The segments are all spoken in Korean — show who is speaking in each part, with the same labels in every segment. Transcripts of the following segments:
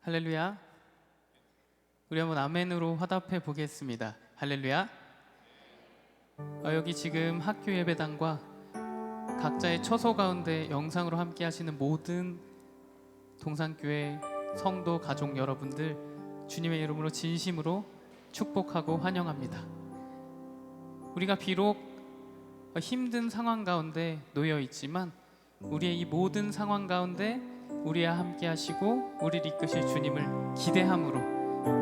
Speaker 1: 할렐루야. 우리 한번 아멘으로 화답해 보겠습니다. 할렐루야. 여기 지금 학교 예배당과 각자의 처소 가운데 영상으로 함께 하시는 모든 동산교회 성도 가족 여러분들, 주님의 이름으로 진심으로 축복하고 환영합니다. 우리가 비록 힘든 상황 가운데 놓여 있지만 우리의 이 모든 상황 가운데 우리와 함께 하시고 우리를 이끄실 주님을 기대함으로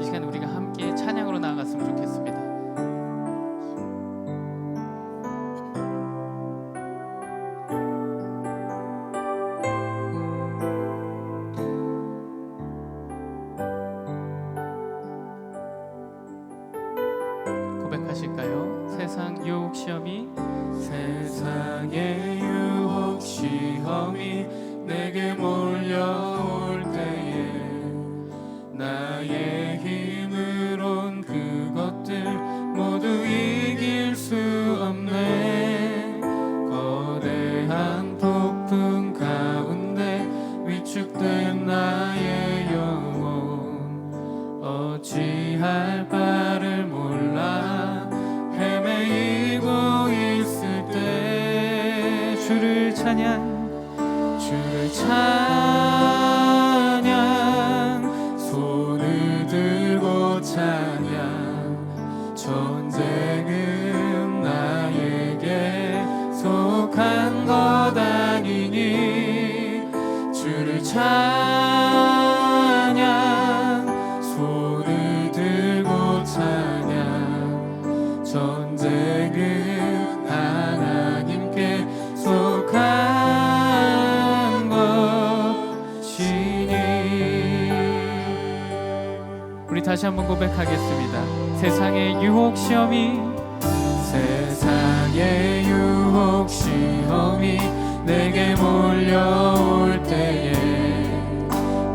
Speaker 1: 이 시간 우리가 함께 찬양으로 나아갔으면 좋겠습니다. 고백하실까요? 세상 유혹 시험이
Speaker 2: 세상의 유혹 시험이 내게 몰려올 때에 나의 힘으론 그것들 모두 이길 수 없네. 거대한 폭풍 가운데 위축된 나의 영혼 어찌할 바를 몰라 헤매이고 있을 때 주를 찬양 손을 들고 찬양 전쟁은 나에게 속한 것 아니니 주를 찬양 손을 들고 찬양 전쟁은 하나님께 속한
Speaker 1: 우리 다시 한번 고백하겠습니다. 세상의 유혹 시험이
Speaker 2: 내게 몰려올 때에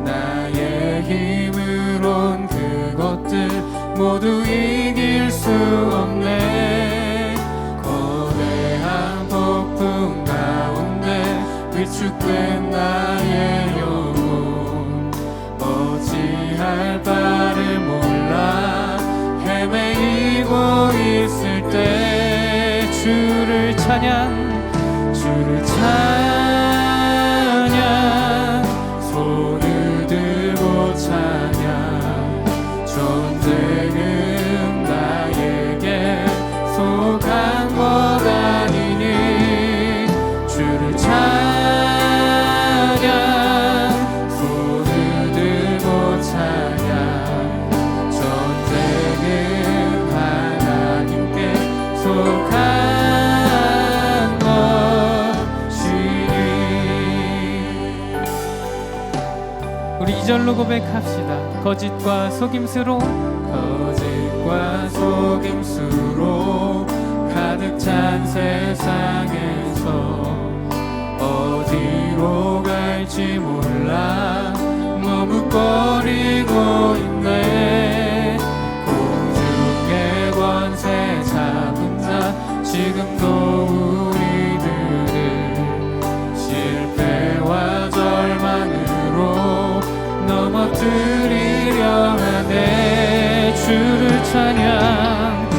Speaker 2: 나의 힘으론 그것들 모두 이길 수 없네. 거대한 폭풍 가운데 위축된 나의 영혼 어찌할 바를 몰라 헤매이고 있을 때 주를 찬양 손을 들고 찬양 전쟁은 나에게 속한 것 아니니 주를 찬양 손을 들고 찬양 전쟁은 하나님께 속한
Speaker 1: 우리 2절로 고백합시다. 거짓과 속임수로
Speaker 2: 가득 찬 세상에서 어디로 갈지 몰라 머뭇거리고 있네. 공중의 권세 잡은 자 지금도 우리들을 실패와 절망으로 넘어뜨리려 하네. 주를 찬양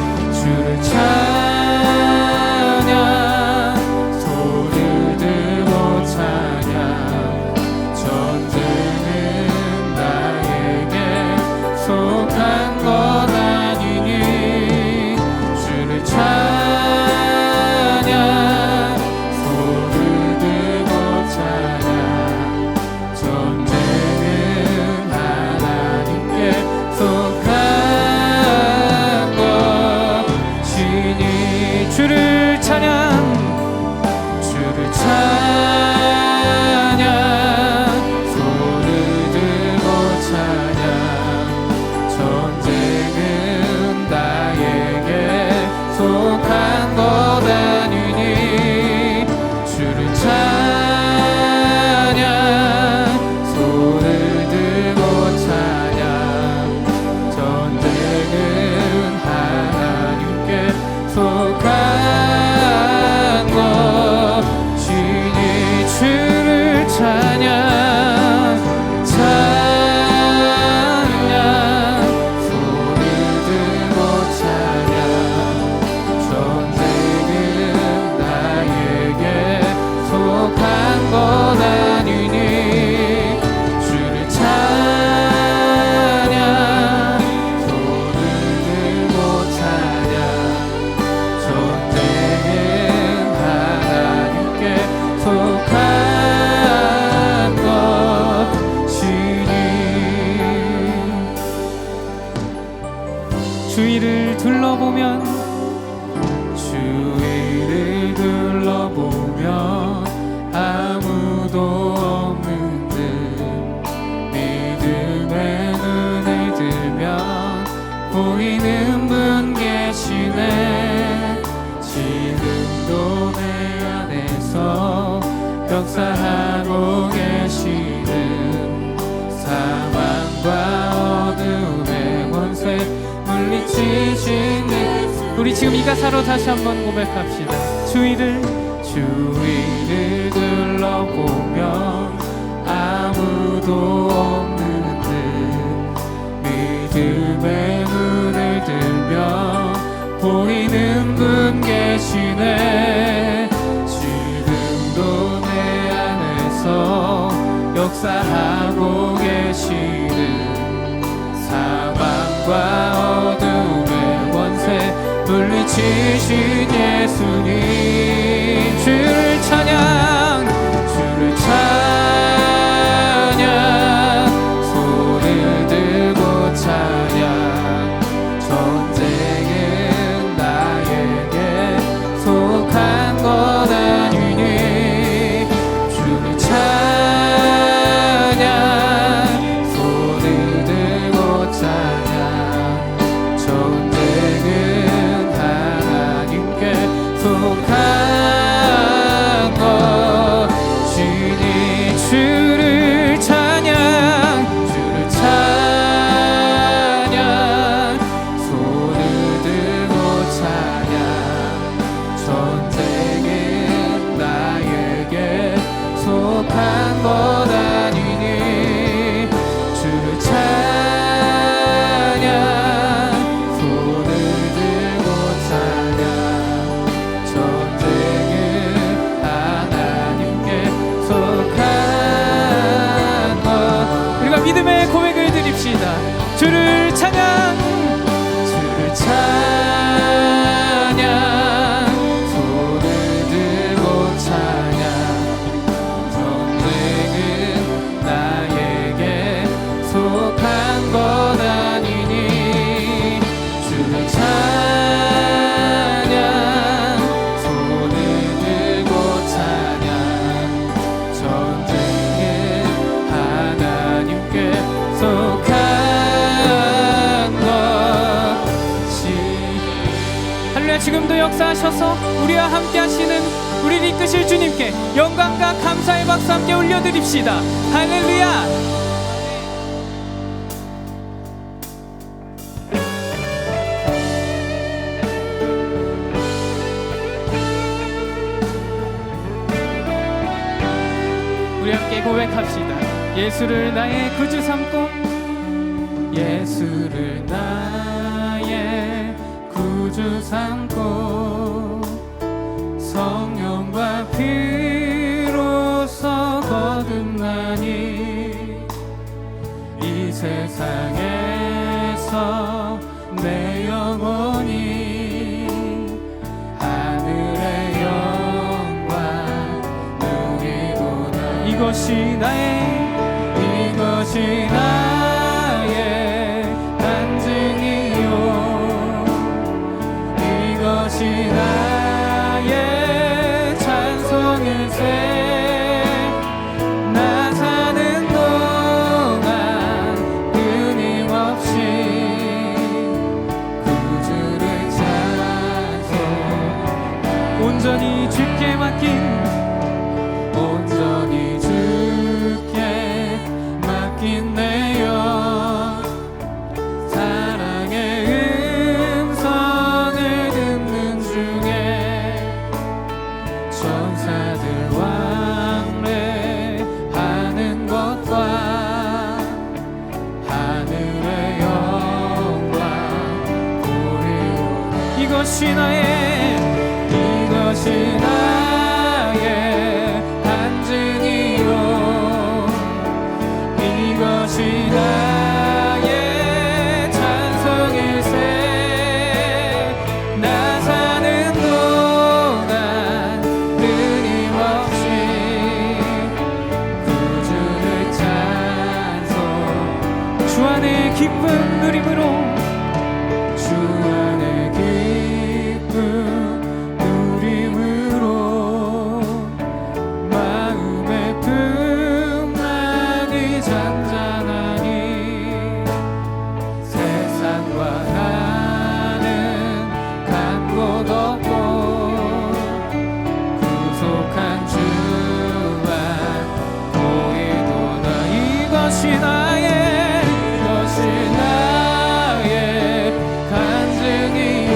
Speaker 2: 손을 들고 찬양 전쟁은 나에게 속한 것 아니니 주를 찬양 손을 들고 찬양 전쟁은 하나님께 속한 것
Speaker 1: 우리 지금 이 가사로 다시 한번 고백합시다. 주위를
Speaker 2: 둘러보면 아무도 없는 듯 믿음의 눈을 들면 보이는 분 계시네. 지금도 내 안에서 역사하고 계시는 사망과 어둠의 원세 물리치신 예수님. 주를 찬양, 주를 찬양, 손을 들고 찬양. 전쟁은 나에게 속한 것 아니니. 주를 찬양, 손을 들고 찬양. 전쟁은 하나님께 속한 것이니. 주를 찬양, 주를 찬양, 손을 들고 찬양. 전쟁은 나에게 속한 것 아니니. 주를 찬양, 손을 들고 찬양. 전쟁은 하나님께 속한 것.
Speaker 1: 우리가 믿음의 고백을 드립시다. 주를 찬양,
Speaker 2: 주를 찬양, 손을 들고 찬양. 전쟁은 나에게 속한 것 아니니. 주를 찬양, 손을 들고 찬양. 전쟁은 하나님께 속한 것이니.
Speaker 1: 할렐루야. 지금도 역사하셔서 우리와 함께 하시는 우리를 이끄실 주님께 영광과 감사의 박수 함께 올려드립시다. 할렐루야. 우리 함께 고백합시다. 예수를 나의 구주 삼고,
Speaker 2: 예수를 나의 구주 삼고 성령과 피로써 거듭나니. 이 세상에서 내 영혼이 하늘의 영광 누리도다.
Speaker 1: 이것이 나의
Speaker 2: 간증이요. 이것이 나의 찬송일세. 나 사는 동안 끊임없이 구주를 찬송.
Speaker 1: 온전히 주께
Speaker 2: 온전히 주께 맡긴 내 영. 사랑의 음성을 듣는 중에 천사들 왕래하는 것과 하늘의 영광 보리오라.
Speaker 1: 이것이 나의
Speaker 2: 간증이요. 이것이 나의 찬송일세. 나 사는 동안 끊임없이 구주를 찬송.
Speaker 1: 주 안에 기쁜 누림으로,
Speaker 2: 주 안에 기쁨 누림으로 마음의 풍랑이 잔잔하니. 세상과 나는 간 곳 없고 구속한 주만 보이도다. 이것이 나의 간증이요.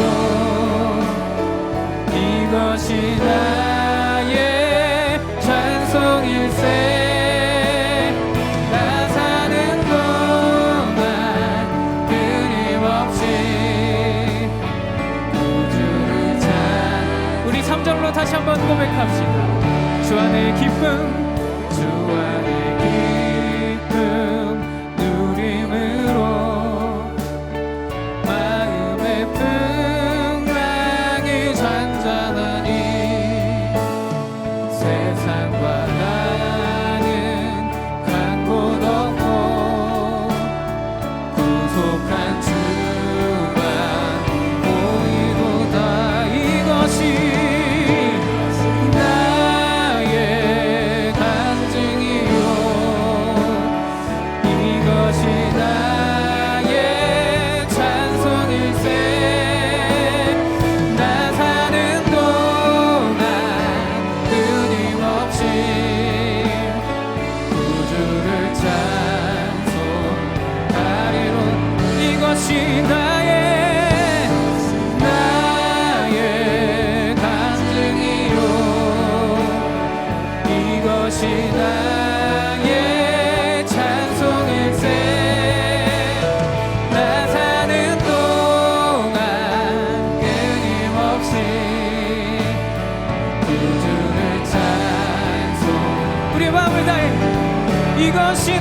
Speaker 2: 이것이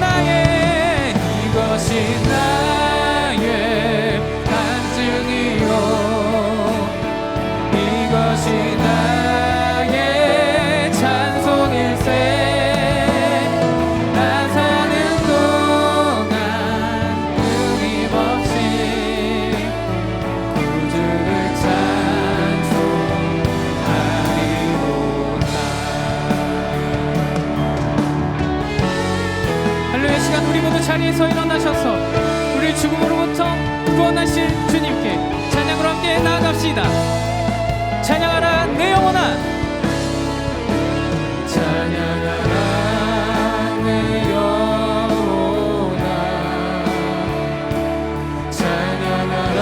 Speaker 2: 나의 간증이요 이것이 나의 찬송일세 나 사는 동안 끊임없이 구주를 찬송하리로다.
Speaker 1: 할렐루야. 시간 우리 모두 자리에서 일어나셔서 우리 죽음으로부터 구원하실 주님께 찬양으로 함께 나아갑시다. 찬양하라 내 영혼아.
Speaker 2: 찬양하라 내 영혼아 찬양하라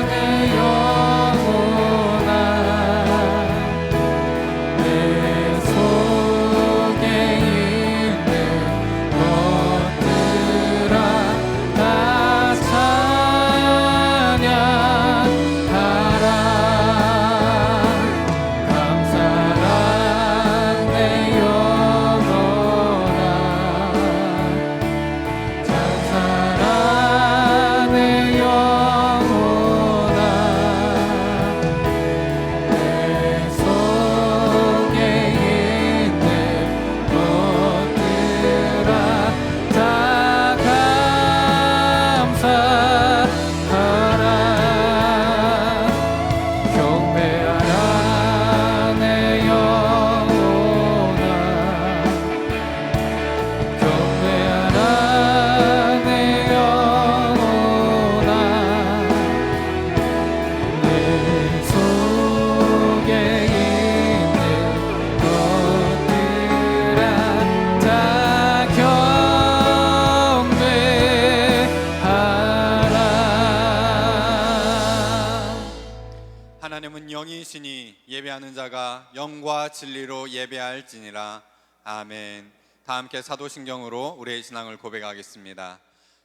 Speaker 2: 내 영혼아 내 속에 있는 것들아 다 찬양하라 감사라 내 영혼아 찬사라 내 영혼아 내 속에 있는 것들아 다 감사하라 경배하라 내 영혼아 경배하라 내 영혼아 내 속에 있는 것들아 다 경배하라.
Speaker 3: 하나님은 영이시니 예배하는 자가 영과 진리로 예배할지니라. 아멘. 다 함께 사도신경으로 우리의 신앙을 고백하겠습니다.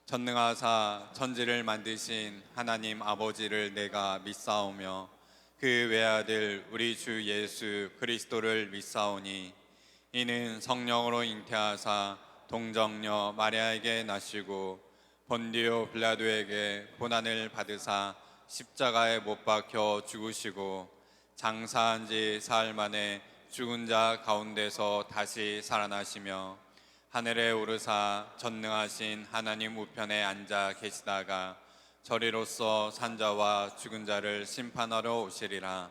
Speaker 3: 전능하사 천지를 만드신 하나님 아버지를 내가 믿사오며 그 외아들 우리 주 예수 그리스도를 믿사오니 이는 성령으로 잉태하사 동정녀 마리아에게 나시고 본디오 빌라도에게 고난을 받으사 십자가에 못 박혀 죽으시고 장사한 지 사흘 만에 죽은 자 가운데서 다시 살아나시며 하늘에 오르사 전능하신 하나님 우편에 앉아 계시다가 저리로서 산자와 죽은 자를 심판하러 오시리라.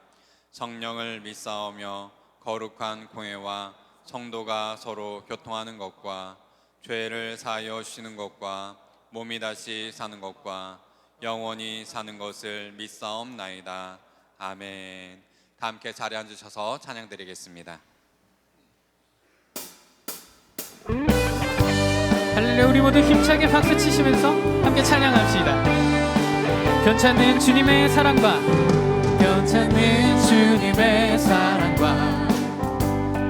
Speaker 3: 성령을 믿사오며 거룩한 공회와 성도가 서로 교통하는 것과 죄를 사하여 쉬는 것과 몸이 다시 사는 것과 영원히 사는 것을 믿사옵나이다. 아멘. 다 함께 자리에 앉으셔서 찬양 드리겠습니다.
Speaker 1: 할렐루야. 우리 모두 힘차게 박수 치시면서 함께 찬양합시다. 변찮는 주님의 사랑과
Speaker 2: 변찮는 주님의 사랑과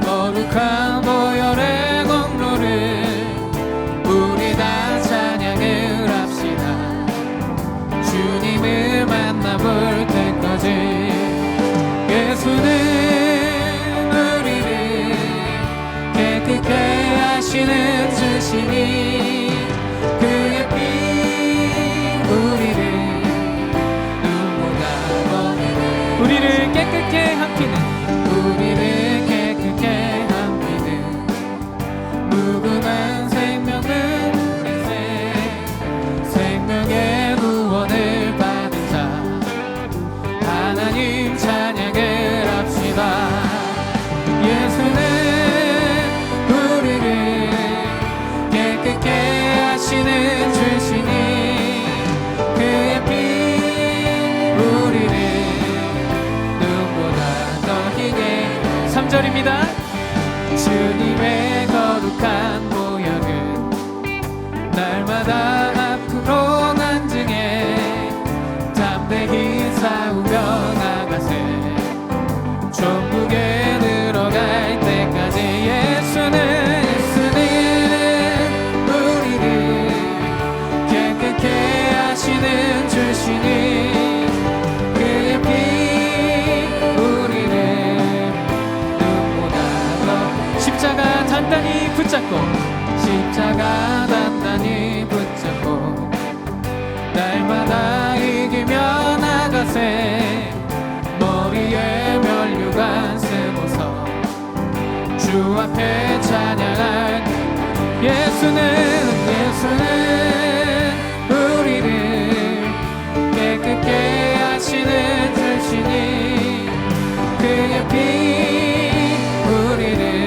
Speaker 2: 거룩한 보혈의 공로를 우리 다 찬양을 합시다. 주님을 만나볼 때까지 예수는 우리를 깨끗게 하시는 주시니 그의 피 우리를 누구나 거느는
Speaker 1: 우리를 깨끗게 함기는
Speaker 2: 우리를 깨끗게 함기는 앞에 찬양할 예수는 우리를 깨끗게 하시는 주시니 그의 피 우리를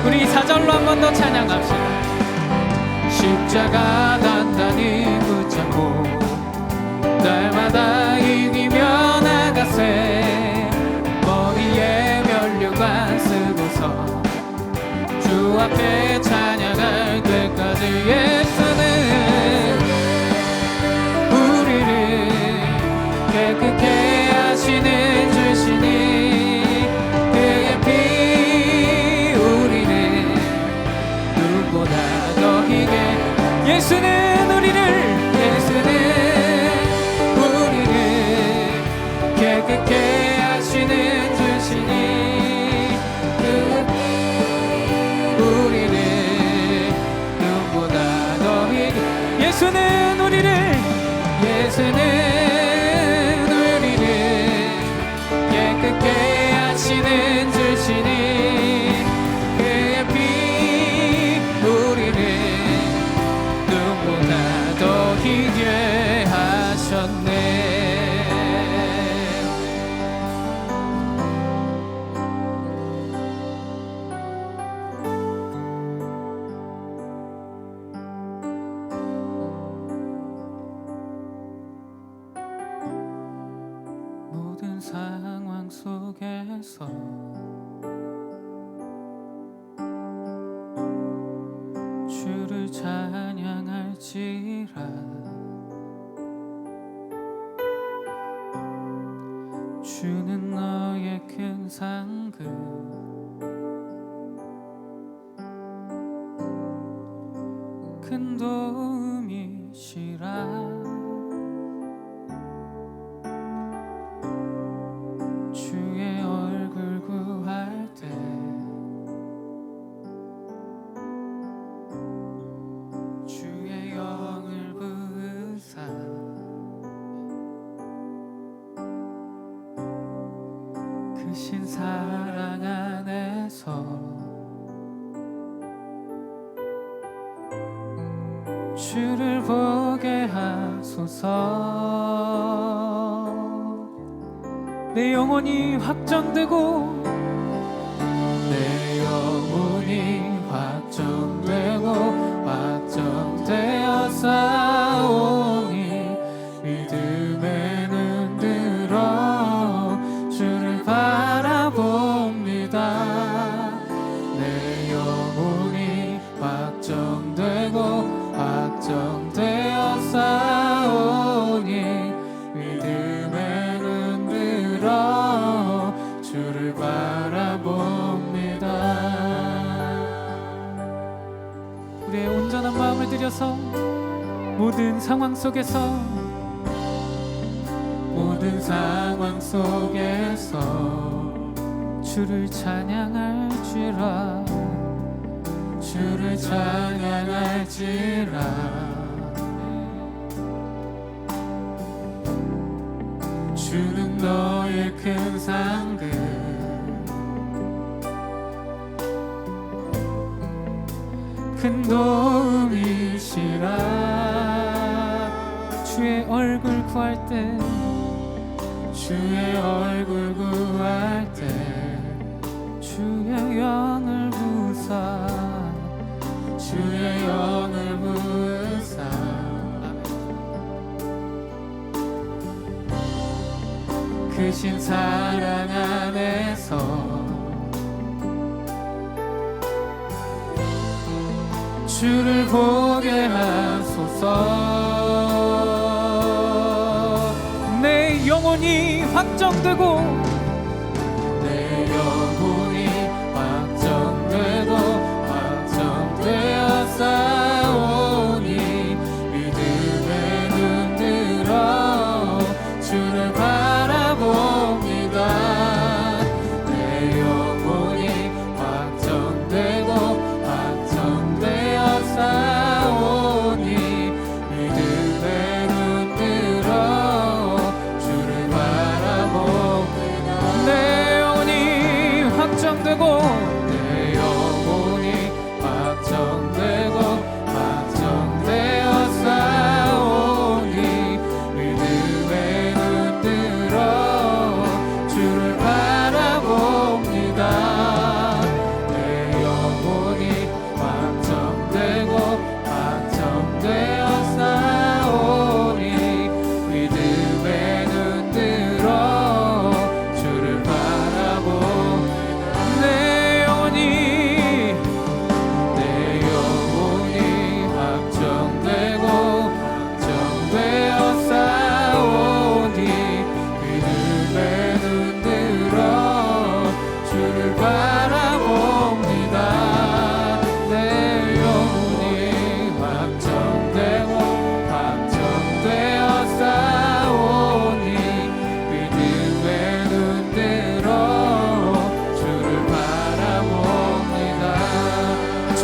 Speaker 1: 우리 4절로 한 번 더 찬양합시다.
Speaker 2: 십자가 단단히 붙잡고 날마다 이기며 나가세 머리에 면류관 쓰고서 주 앞에 찬양할 때까지 예수는 우리를 깨끗게 하시는 주시니 그의 피 우리를 누구보다 더 희게 예수는 우리를 깨끗게 하시는 주시니 그의 피 우리를 누구보다 더 희게 예수는 우리를 깨끗게 하시는 주시니 그의 피 우리를 누구보다 더 희게 하셨네. 모든 상황 속에서 주를 찬양할지라 주는 너의 큰 상급 큰 도움이시라 주의 얼굴 구할 때 주의 영을 부으사 크신 사랑 안에서 주를 보게 하소서. 내 영혼이 확정되고 내 영혼이 확정되고 확정되어 싸우니 믿음에 눈 들어 주를 바라봅니다. 내 영혼이 확정되고 확정되어 싸우니 믿음에 눈 들어 주를 바라봅니다. 우리의 온전한 마음을 들여서 모든 상황 속에서 주를 찬양할지라 주는 너의 큰 상급 큰 도움이시라. 주의 얼굴 구할 때 주의 영을 부으사 크신 사랑 안에서 주를 보게 하소서. 내 영혼이 확정되고 확정되어 싸우니 믿음에 눈 들어 주를 바라봅니다. 내 영혼이 확정되고 확정되어 싸우니 믿음에 눈 들어 주를 바라봅니다.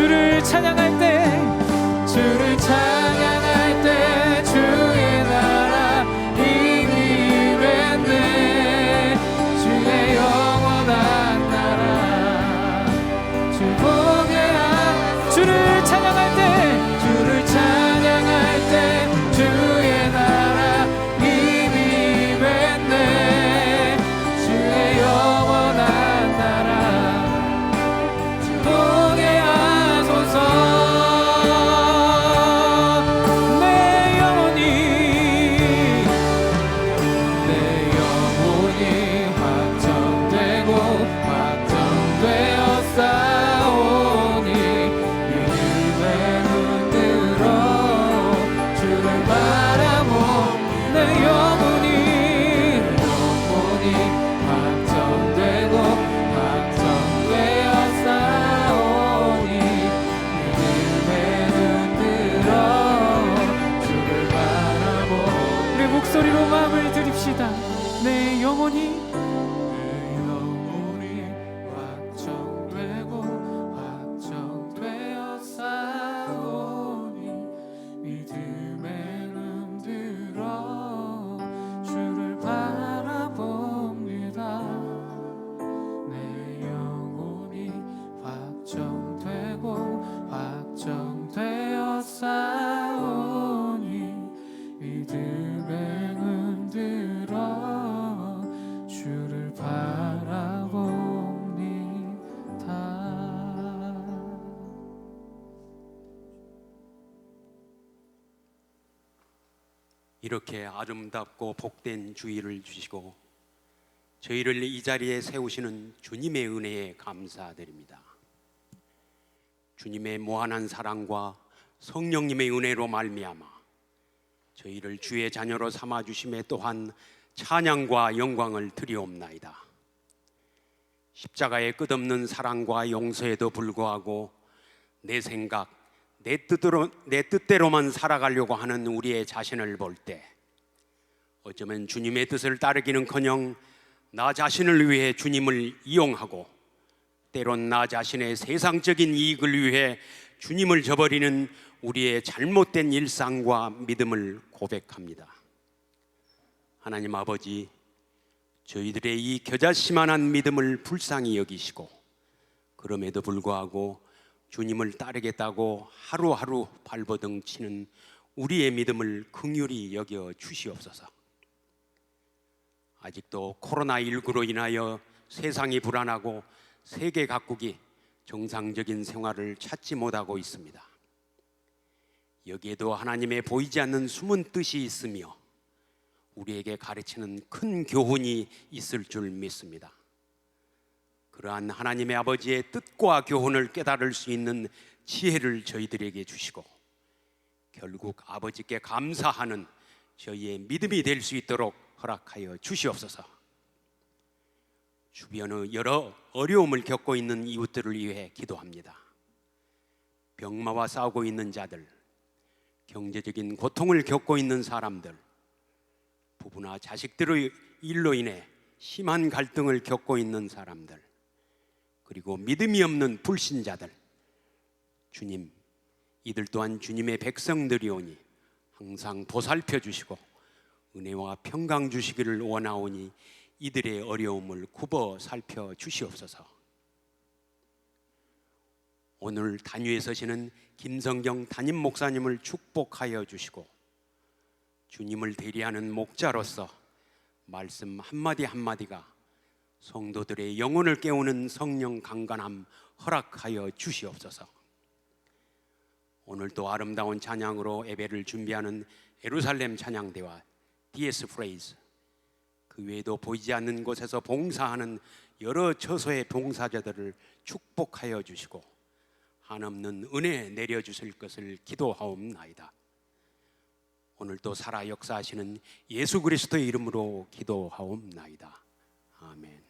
Speaker 1: 주를 찬양할 때
Speaker 2: 주를 찬양할 때 주의 나라 이미 임했네. 주의 영원한 나라 주 보게 하.
Speaker 1: 주를 찬양할 때
Speaker 2: 주를 찬양할 때 주의 나라 이미 임했네. 주의 영원한 나라 주 보게 하소서.
Speaker 1: 목소리로 마음을 드립시다. 내 영혼이
Speaker 2: 확정되고 확정되어 싸우니 믿음의 눈 들어 주를 바라봅니다. 내 영혼이 확정되고 확정되어 싸우니 믿음의 눈 들어 주를 바라봅니다.
Speaker 4: 이렇게 아름답고 복된 주일을 주시고 저희를 이 자리에 세우시는 주님의 은혜에 감사드립니다. 주님의 무한한 사랑과 성령님의 은혜로 말미암아 저희를 주의 자녀로 삼아 주심에 또한 찬양과 영광을 드리옵나이다. 십자가의 끝없는 사랑과 용서에도 불구하고 내 생각, 내 뜻대로만 살아가려고 하는 우리의 자신을 볼 때 어쩌면 주님의 뜻을 따르기는커녕 나 자신을 위해 주님을 이용하고 때론 나 자신의 세상적인 이익을 위해 주님을 저버리는 우리의 잘못된 일상과 믿음을 고백합니다. 하나님 아버지, 저희들의 이 겨자씨만한 믿음을 불쌍히 여기시고 그럼에도 불구하고 주님을 따르겠다고 하루하루 발버둥 치는 우리의 믿음을 긍휼히 여겨 주시옵소서. 아직도 코로나19로 인하여 세상이 불안하고 세계 각국이 정상적인 생활을 찾지 못하고 있습니다. 여기에도 하나님의 보이지 않는 숨은 뜻이 있으며 우리에게 가르치는 큰 교훈이 있을 줄 믿습니다. 그러한 하나님의 아버지의 뜻과 교훈을 깨달을 수 있는 지혜를 저희들에게 주시고 결국 아버지께 감사하는 저희의 믿음이 될 수 있도록 허락하여 주시옵소서. 주변의 여러 어려움을 겪고 있는 이웃들을 위해 기도합니다. 병마와 싸우고 있는 자들, 경제적인 고통을 겪고 있는 사람들, 부부나 자식들의 일로 인해 심한 갈등을 겪고 있는 사람들, 그리고 믿음이 없는 불신자들, 주님, 이들 또한 주님의 백성들이오니 항상 보살펴 주시고 은혜와 평강 주시기를 원하오니 이들의 어려움을 굽어 살펴 주시옵소서. 오늘 단위에 서시는 김성경 담임 목사님을 축복하여 주시고 주님을 대리하는 목자로서 말씀 한마디 한마디가 성도들의 영혼을 깨우는 성령 강건함 허락하여 주시옵소서. 오늘도 아름다운 찬양으로 예배를 준비하는 예루살렘 찬양대와 DS 프레이즈, 그 외에도 보이지 않는 곳에서 봉사하는 여러 처소의 봉사자들을 축복하여 주시고 한없는 은혜 내려주실 것을 기도하옵나이다. 오늘도 살아 역사하시는 예수 그리스도의 이름으로 기도하옵나이다. 아멘.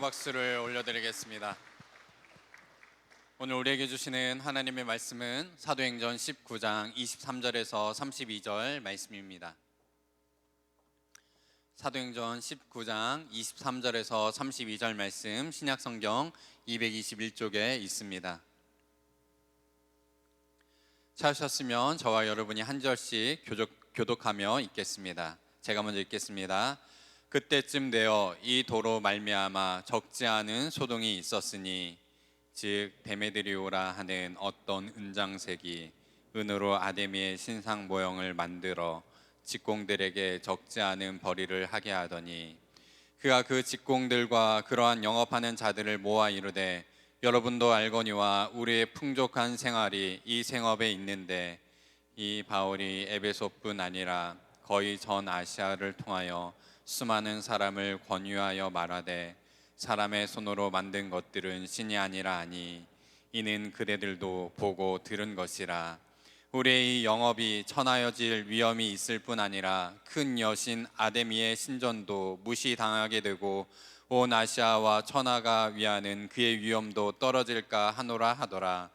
Speaker 3: 박수를 올려드리겠습니다. 오늘 우리에게 주시는 하나님의 말씀은 사도행전 19장 23절에서 32절 말씀입니다. 사도행전 19장 23절에서 32절 말씀, 신약성경 221쪽에 있습니다. 찾으셨으면 저와 여러분이 한 절씩 교독하며 읽겠습니다. 제가 먼저 읽겠습니다. 그때쯤 되어 이 도로 말미암아 적지 않은 소동이 있었으니 즉 데메드리오라 하는 어떤 은장색이 은으로 아데미의 신상 모형을 만들어 직공들에게 적지 않은 벌이를 하게 하더니 그가 그 직공들과 그러한 영업하는 자들을 모아 이르되 여러분도 알거니와 우리의 풍족한 생활이 이 생업에 있는데 이 바울이 에베소뿐 아니라 거의 전 아시아를 통하여 수많은 사람을 권유하여 말하되 사람의 손으로 만든 것들은 신이 아니라 하니 이는 그대들도 보고 들은 것이라. 우리의 이 영업이 천하여질 위험이 있을 뿐 아니라 큰 여신 아데미의 신전도 무시당하게 되고 온 아시아와 천하가 위하는 그의 위엄도 떨어질까 하노라 하더라.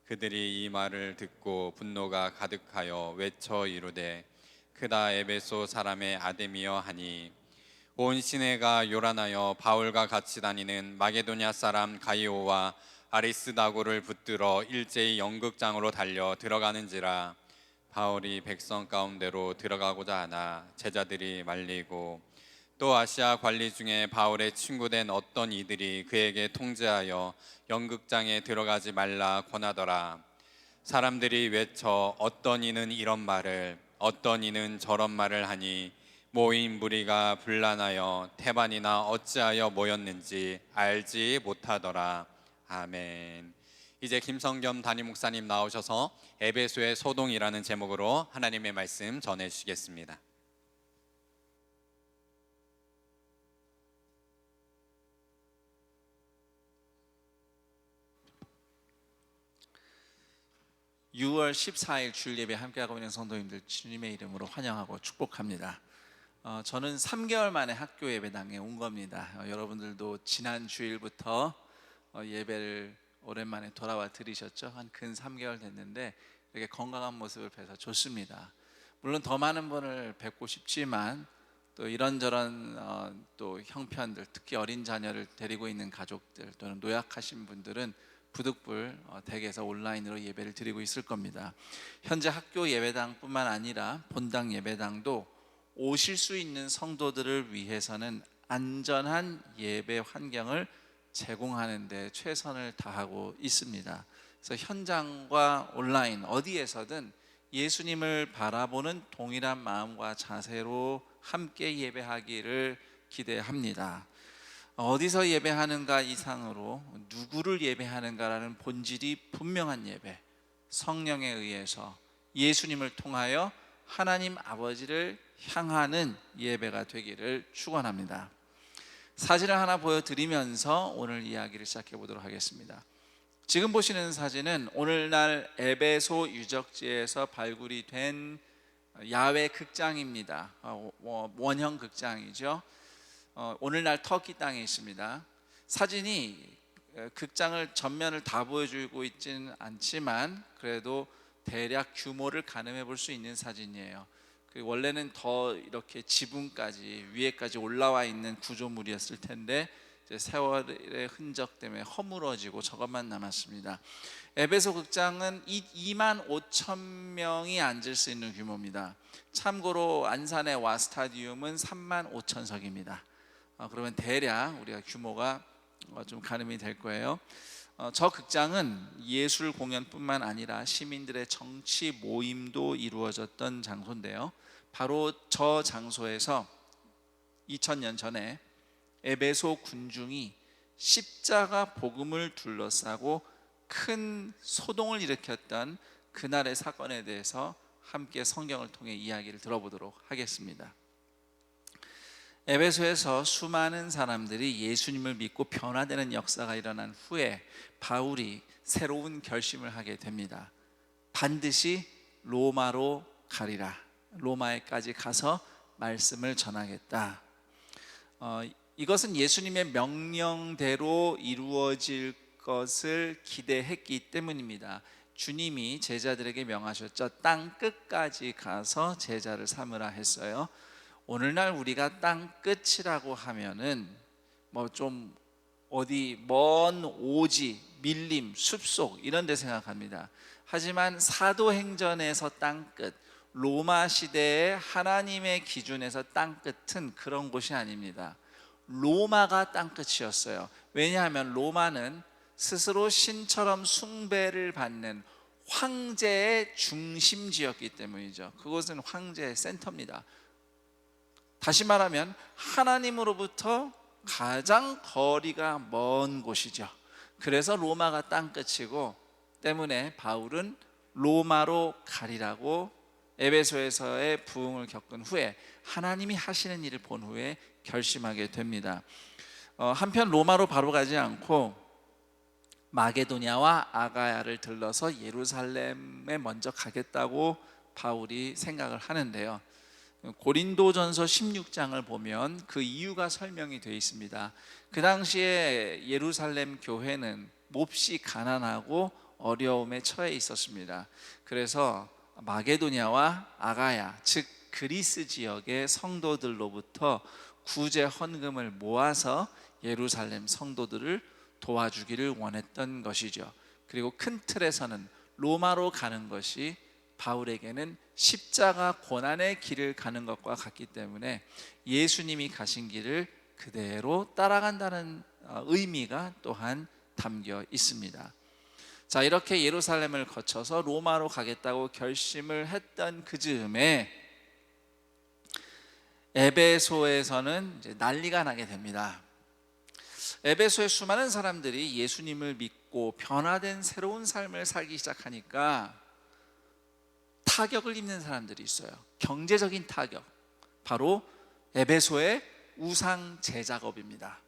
Speaker 3: 그들이 이 말을 듣고 분노가 가득하여 외쳐 이르되 크다 에베소 사람의 아데미여 하니 온 시내가 요란하여 바울과 같이 다니는 마게도냐 사람 가이오와 아리스다고를 붙들어 일제히 연극장으로 달려 들어가는지라. 바울이 백성 가운데로 들어가고자 하나 제자들이 말리고 또 아시아 관리 중에 바울의 친구된 어떤 이들이 그에게 통제하여 연극장에 들어가지 말라 권하더라. 사람들이 외쳐 어떤 이는 이런 말을 어떤 이는 저런 말을 하니 모인 무리가 분란하여 태반이나 어찌하여 모였는지 알지 못하더라. 아멘. 이제 김성겸 담임 목사님 나오셔서 에베소의 소동이라는 제목으로 하나님의 말씀 전해 주시겠습니다.
Speaker 5: 6월 14일 주일 예배 함께하고 있는 성도님들 주님의 이름으로 환영하고 축복합니다. 저는 3개월 만에 학교 예배당에 온 겁니다. 여러분들도 지난 주일부터 예배를 오랜만에 돌아와 드리셨죠? 한 근 3개월 됐는데 이렇게 건강한 모습을 뵈서 좋습니다. 물론 더 많은 분을 뵙고 싶지만 또 이런저런 또 형편들, 특히 어린 자녀를 데리고 있는 가족들 또는 노약하신 분들은 부득불 댁에서 온라인으로 예배를 드리고 있을 겁니다. 현재 학교 예배당뿐만 아니라 본당 예배당도 오실 수 있는 성도들을 위해서는 안전한 예배 환경을 제공하는 데 최선을 다하고 있습니다. 그래서 현장과 온라인 어디에서든 예수님을 바라보는 동일한 마음과 자세로 함께 예배하기를 기대합니다. 어디서 예배하는가 이상으로 누구를 예배하는가라는 본질이 분명한 예배, 성령에 의해서 예수님을 통하여 하나님 아버지를 향하는 예배가 되기를 축원합니다. 사진을 하나 보여드리면서 오늘 이야기를 시작해 보도록 하겠습니다. 지금 보시는 사진은 오늘날 에베소 유적지에서 발굴이 된 야외 극장입니다. 원형 극장이죠. 오늘날 터키 땅에 있습니다. 사진이 극장을 전면을 다 보여주고 있지는 않지만 그래도 대략 규모를 가늠해 볼 수 있는 사진이에요. 원래는 더 이렇게 지붕까지 위에까지 올라와 있는 구조물이었을 텐데 이제 세월의 흔적 때문에 허물어지고 저것만 남았습니다. 에베소 극장은 2만 5천 명이 앉을 수 있는 규모입니다. 참고로 안산의 와스타디움은 3만 5천석입니다. 그러면 대략 우리가 규모가 좀 가늠이 될 거예요. 저 극장은 예술 공연뿐만 아니라 시민들의 정치 모임도 이루어졌던 장소인데요. 바로 저 장소에서 2000년 전에 에베소 군중이 십자가 복음을 둘러싸고 큰 소동을 일으켰던 그날의 사건에 대해서 함께 성경을 통해 이야기를 들어보도록 하겠습니다. 에베소에서 수많은 사람들이 예수님을 믿고 변화되는 역사가 일어난 후에 바울이 새로운 결심을 하게 됩니다. 반드시 로마로 가리라. 로마에까지 가서 말씀을 전하겠다. 이것은 예수님의 명령대로 이루어질 것을 기대했기 때문입니다. 주님이 제자들에게 명하셨죠. 땅 끝까지 가서 제자를 삼으라 했어요. 오늘날 우리가 땅 끝이라고 하면은 뭐 좀 어디 먼 오지, 밀림, 숲속 이런 데 생각합니다. 하지만 사도행전에서 땅 끝, 로마 시대의 하나님의 기준에서 땅 끝은 그런 곳이 아닙니다. 로마가 땅 끝이었어요. 왜냐하면 로마는 스스로 신처럼 숭배를 받는 황제의 중심지였기 때문이죠. 그곳은 황제의 센터입니다. 다시 말하면 하나님으로부터 가장 거리가 먼 곳이죠. 그래서 로마가 땅 끝이고 때문에 바울은 로마로 가리라고 에베소에서의 부흥을 겪은 후에 하나님이 하시는 일을 본 후에 결심하게 됩니다. 한편 로마로 바로 가지 않고 마게도냐와 아가야를 들러서 예루살렘에 먼저 가겠다고 바울이 생각을 하는데요. 고린도전서 16장을 보면 그 이유가 설명이 되어 있습니다. 그 당시에 예루살렘 교회는 몹시 가난하고 어려움에 처해 있었습니다. 그래서 마게도냐와 아가야, 즉 그리스 지역의 성도들로부터 구제 헌금을 모아서 예루살렘 성도들을 도와주기를 원했던 것이죠. 그리고 큰 틀에서는 로마로 가는 것이 바울에게는 십자가 고난의 길을 가는 것과 같기 때문에 예수님이 가신 길을 그대로 따라간다는 의미가 또한 담겨 있습니다. 자, 이렇게 예루살렘을 거쳐서 로마로 가겠다고 결심을 했던 그 즈음에 에베소에서는 이제 난리가 나게 됩니다. 에베소의 수많은 사람들이 예수님을 믿고 변화된 새로운 삶을 살기 시작하니까 타격을 입는 사람들이 있어요. 경제적인 타격, 바로 에베소의 우상 제작업입니다.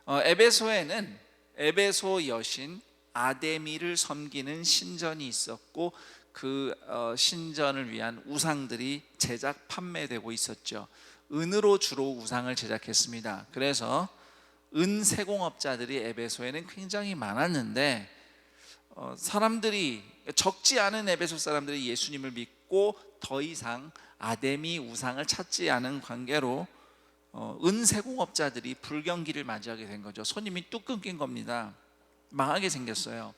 Speaker 5: 에베소에는 에베소 여신 아데미를 섬기는 신전이 있었고 그 신전을 위한 우상들이 제작 판매되고 있었죠. 은으로 주로 우상을 제작했습니다. 그래서 은세공업자들이 에베소에는 굉장히 많았는데 사람들이 적지 않은 에베소 사람들이 예수님을 믿고 더 이상 아데미 우상을 찾지 않은 관계로 은세공업자들이 불경기를 맞이하게 된 거죠. 손님이 뚝 끊긴 겁니다. 망하게 생겼어요.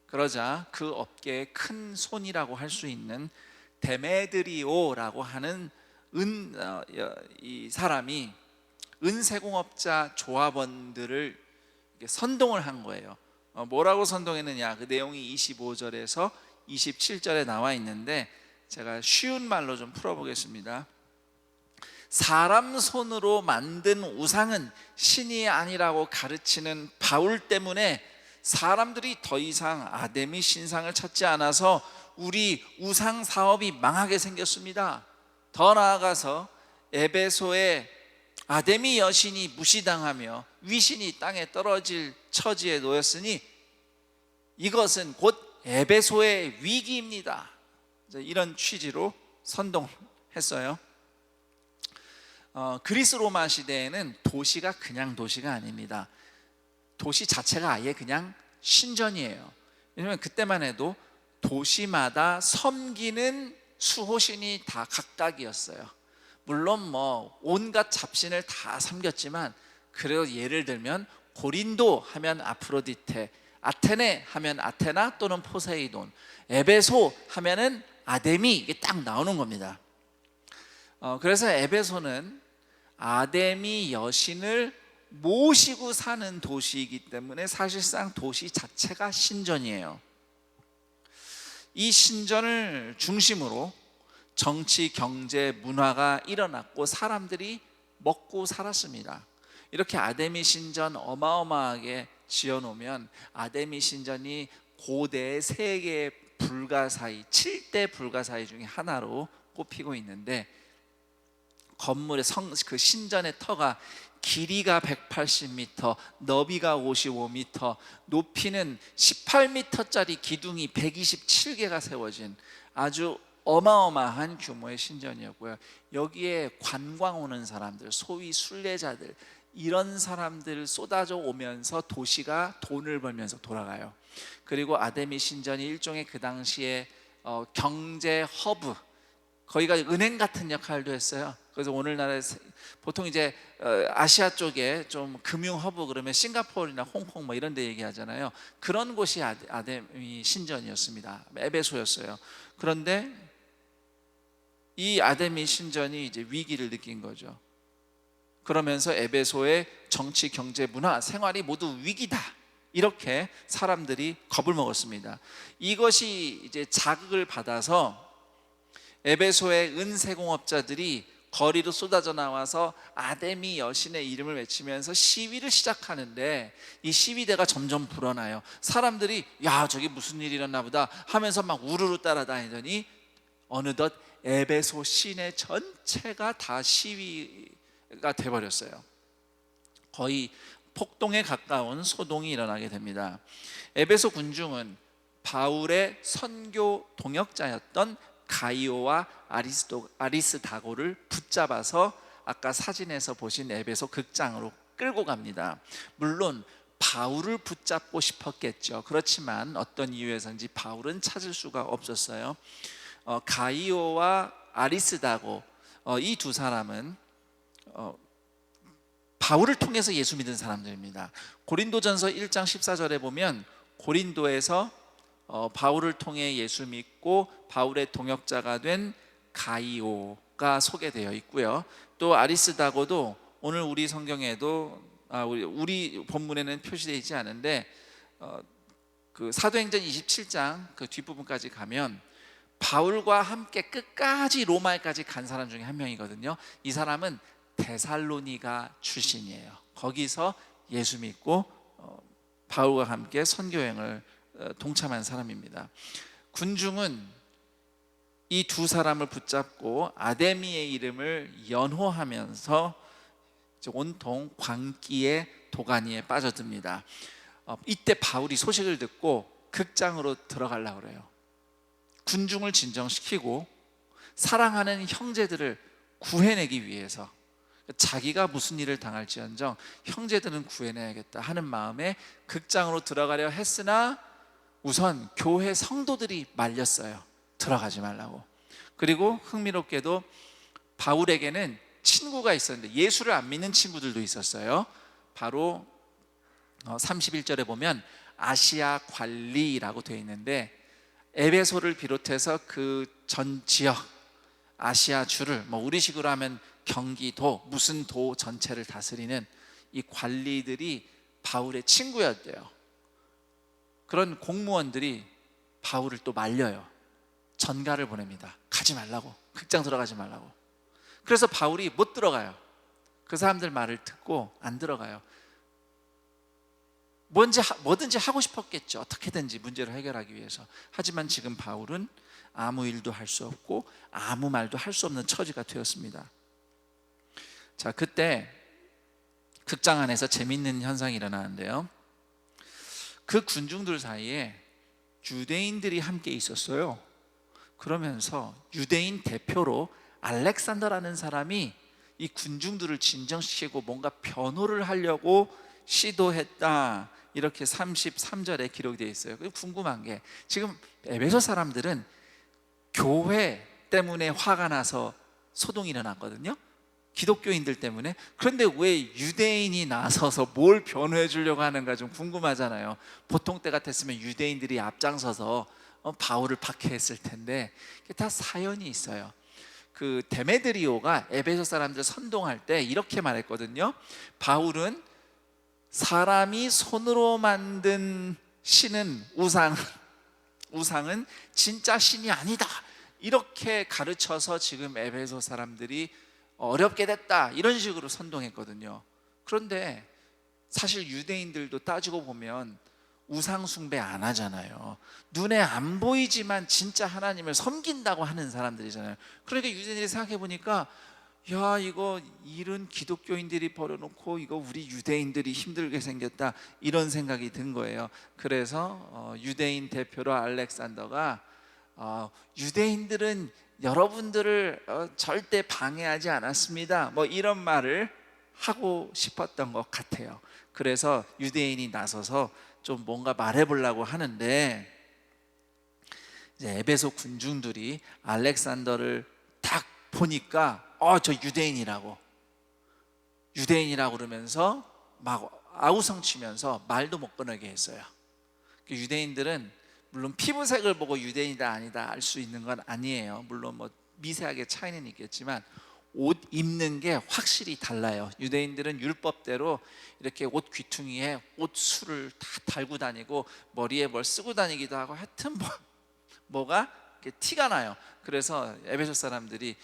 Speaker 5: 그러자 그 업계의 큰 손이라고 할 수 있는 데메드리오라고 하는 이 사람이 은세공업자 조합원들을 선동을 한 거예요. 뭐라고 선동했느냐, 그 내용이 25절에서 27절에 나와 있는데 제가 쉬운 말로 좀 풀어보겠습니다. 사람 손으로 만든 우상은 신이 아니라고 가르치는 바울 때문에 사람들이 더 이상 아데미 신상을 찾지 않아서 우리 우상 사업이 망하게 생겼습니다. 더 나아가서 에베소의 아데미 여신이 무시당하며 위신이 땅에 떨어질 처지에 놓였으니 이것은 곧 에베소의 위기입니다. 이런 취지로 선동했어요. 그리스 로마 시대에는 도시가 그냥 도시가 아닙니다. 도시 자체가 아예 그냥 신전이에요. 왜냐하면 그때만 해도 도시마다 섬기는 수호신이 다 각각이었어요. 물론 뭐 온갖 잡신을 다 섬겼지만 그래도 예를 들면 고린도 하면 아프로디테, 아테네 하면 아테나 또는 포세이돈, 에베소 하면은 아데미, 이게 딱 나오는 겁니다. 그래서 에베소는 아데미 여신을 모시고 사는 도시이기 때문에 사실상 도시 자체가 신전이에요. 이 신전을 중심으로 정치, 경제, 문화가 일어났고 사람들이 먹고 살았습니다. 이렇게 아데미 신전 어마어마하게 지어놓으면 아데미 신전이 고대 세계 불가사의 7대 불가사의 중에 하나로 꼽히고 있는데 건물의 그 신전의 터가 길이가 180m, 너비가 55m, 높이는 18m짜리 기둥이 127개가 세워진 아주 어마어마한 규모의 신전이었고요. 여기에 관광 오는 사람들, 소위 순례자들, 이런 사람들 쏟아져 오면서 도시가 돈을 벌면서 돌아가요. 그리고 아데미 신전이 일종의 그 당시에 경제 허브, 거기가 은행 같은 역할도 했어요. 그래서 오늘날에 보통 이제 아시아 쪽에 좀 금융 허브 그러면 싱가포르나 홍콩 뭐 이런 데 얘기하잖아요. 그런 곳이 아데미 신전이었습니다. 에베소였어요. 그런데 이 아데미 신전이 이제 위기를 느낀 거죠. 그러면서 에베소의 정치, 경제, 문화, 생활이 모두 위기다, 이렇게 사람들이 겁을 먹었습니다. 이것이 이제 자극을 받아서 에베소의 은세공업자들이 거리로 쏟아져 나와서 아데미 여신의 이름을 외치면서 시위를 시작하는데, 이 시위대가 점점 불어나요. 사람들이 야, 저기 무슨 일이 일어나 보다 하면서 막 우르르 따라다니더니 어느덧 에베소 시내 전체가 다 시위가 돼버렸어요. 거의 폭동에 가까운 소동이 일어나게 됩니다. 에베소 군중은 바울의 선교 동역자였던 가이오와 아리스다고를 붙잡아서 아까 사진에서 보신 에베소 극장으로 끌고 갑니다. 물론 바울을 붙잡고 싶었겠죠. 그렇지만 어떤 이유에서인지 바울은 찾을 수가 없었어요. 가이오와 아리스다고, 이 두 사람은 바울을 통해서 예수 믿은 사람들입니다. 고린도전서 1장 14절에 보면 고린도에서 바울을 통해 예수 믿고 바울의 동역자가 된 가이오가 소개되어 있고요. 또 아리스다고도 오늘 우리 성경에도 우리 본문에는 표시되어 있지 않은데 그 사도행전 27장 그 뒷부분까지 가면 바울과 함께 끝까지 로마에까지 간 사람 중에 한 명이거든요. 이 사람은 데살로니가 출신이에요. 거기서 예수 믿고 바울과 함께 선교여행을 동참한 사람입니다. 군중은 이 두 사람을 붙잡고 아데미의 이름을 연호하면서 온통 광기의 도가니에 빠져듭니다. 이때 바울이 소식을 듣고 극장으로 들어가려고 그래요. 군중을 진정시키고 사랑하는 형제들을 구해내기 위해서, 자기가 무슨 일을 당할지언정 형제들은 구해내야겠다 하는 마음에 극장으로 들어가려 했으나 우선 교회 성도들이 말렸어요. 들어가지 말라고. 그리고 흥미롭게도 바울에게는 친구가 있었는데 예수를 안 믿는 친구들도 있었어요. 바로 31절에 보면 아시아 관리라고 되어 있는데, 에베소를 비롯해서 그 전 지역 아시아 주를 우리식으로 하면 경기도, 무슨 도 전체를 다스리는 이 관리들이 바울의 친구였대요. 그런 공무원들이 바울을 또 말려요. 전가를 보냅니다. 가지 말라고, 극장 들어가지 말라고. 그래서 바울이 못 들어가요. 그 사람들 말을 듣고 안 들어가요. 뭐든지 하고 싶었겠죠. 어떻게든지 문제를 해결하기 위해서. 하지만 지금 바울은 아무 일도 할 수 없고 아무 말도 할 수 없는 처지가 되었습니다. 자, 그때 극장 안에서 재밌는 현상이 일어나는데요. 그 군중들 사이에 유대인들이 함께 있었어요. 그러면서 유대인 대표로 알렉산더라는 사람이 이 군중들을 진정시키고 뭔가 변호를 하려고 시도했다, 이렇게 33절에 기록되어 있어요. 궁금한 게, 지금 에베소 사람들은 교회 때문에 화가 나서 소동이 일어났거든요. 기독교인들 때문에. 그런데 왜 유대인이 나서서 뭘 변호해 주려고 하는가 좀 궁금하잖아요. 보통 때 같았으면 유대인들이 앞장서서 바울을 박해했을 텐데, 다 사연이 있어요. 그 데메드리오가 에베소 사람들 선동할 때 이렇게 말했거든요. 바울은 사람이 손으로 만든 신은 우상은 진짜 신이 아니다, 이렇게 가르쳐서 지금 에베소 사람들이 어렵게 됐다, 이런 식으로 선동했거든요. 그런데 사실 유대인들도 따지고 보면 우상 숭배 안 하잖아요. 눈에 안 보이지만 진짜 하나님을 섬긴다고 하는 사람들이잖아요. 그러니까 유대인들이 생각해 보니까, 야, 이거 일은 기독교인들이 벌여놓고 이거 우리 유대인들이 힘들게 생겼다, 이런 생각이 든 거예요. 그래서 유대인 대표로 알렉산더가 유대인들은 여러분들을 절대 방해하지 않았습니다, 이런 말을 하고 싶었던 것 같아요. 그래서 유대인이 나서서 좀 뭔가 말해보려고 하는데, 이제 에베소 군중들이 알렉산더를 딱 보니까 저 유대인이라고 그러면서 막 아우성치면서 말도 못 꺼내게 했어요. 유대인들은 물론 피부색을 보고 유대인이다 아니다 알 수 있는 건 아니에요. 물론 뭐 미세하게 차이는 있겠지만 옷 입는 게 확실히 달라요. 유대인들은 율법대로 이렇게 옷 귀퉁이에 옷술을 다 달고 다니고 머리에 뭘 쓰고 다니기도 하고, 하여튼 뭐가 이렇게 티가 나요. 그래서 에베소 사람들이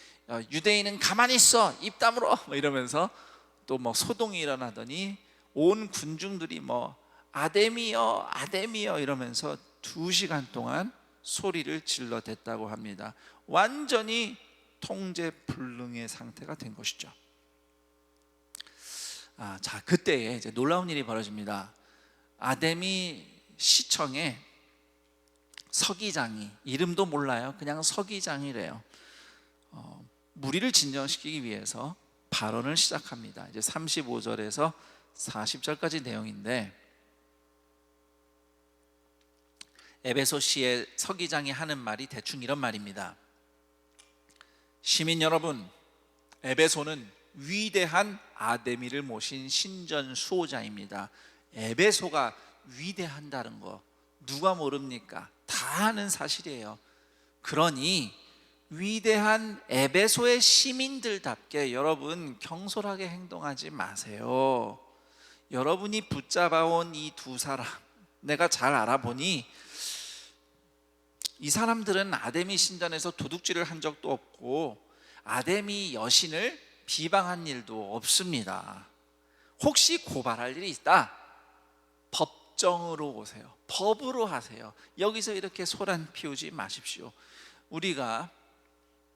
Speaker 5: 유대인은 가만히 있어, 입 다물어 뭐 이러면서 또 뭐 소동이 일어나더니 온 군중들이 뭐 아데미여 아데미여 이러면서 2시간 동안 소리를 질러댔다고 합니다. 완전히 통제불능의 상태가 된 것이죠. 자, 그때에 이제 놀라운 일이 벌어집니다. 아데미 시청에 서기장이, 이름도 몰라요. 그냥 서기장이래요. 무리를 진정시키기 위해서 발언을 시작합니다. 이제 35절에서 40절까지 내용인데, 에베소시의 서기장이 하는 말이 대충 이런 말입니다. 시민 여러분, 에베소는 위대한 아데미를 모신 신전 수호자입니다. 에베소가 위대한다는 거 누가 모릅니까? 다 아는 사실이에요. 그러니 위대한 에베소의 시민들답게 여러분 경솔하게 행동하지 마세요. 여러분이 붙잡아온 이 2사람, 내가 잘 알아보니 이 사람들은 아데미 신전에서 도둑질을 한 적도 없고 아데미 여신을 비방한 일도 없습니다. 혹시 고발할 일이 있다? 법정으로 오세요. 법으로 하세요. 여기서 이렇게 소란 피우지 마십시오. 우리가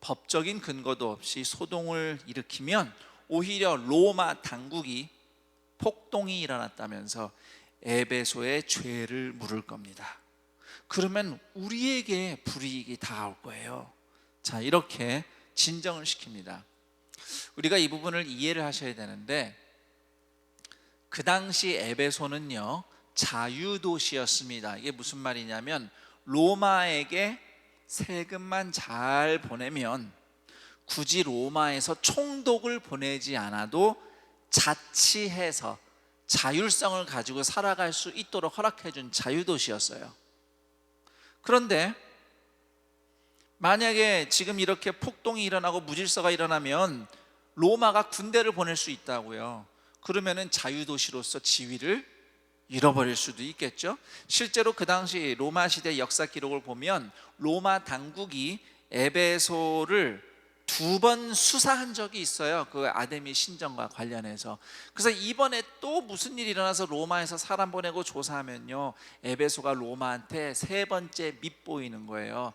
Speaker 5: 법적인 근거도 없이 소동을 일으키면 오히려 로마 당국이 폭동이 일어났다면서 에베소에 죄를 물을 겁니다. 그러면 우리에게 불이익이 닿을 거예요. 자, 이렇게 진정을 시킵니다. 우리가 이 부분을 이해를 하셔야 되는데, 그 당시 에베소는요 자유도시였습니다. 이게 무슨 말이냐면 로마에게 세금만 잘 보내면 굳이 로마에서 총독을 보내지 않아도 자치해서 자율성을 가지고 살아갈 수 있도록 허락해준 자유도시였어요. 그런데 만약에 지금 이렇게 폭동이 일어나고 무질서가 일어나면 로마가 군대를 보낼 수 있다고요. 그러면은 자유도시로서 지위를 잃어버릴 수도 있겠죠. 실제로 그 당시 로마 시대 역사 기록을 보면 로마 당국이 에베소를 2번 수사한 적이 있어요. 그 아데미 신전과 관련해서. 그래서 이번에 또 무슨 일이 일어나서 로마에서 사람 보내고 조사하면요 에베소가 로마한테 3번째 밉보이는 거예요.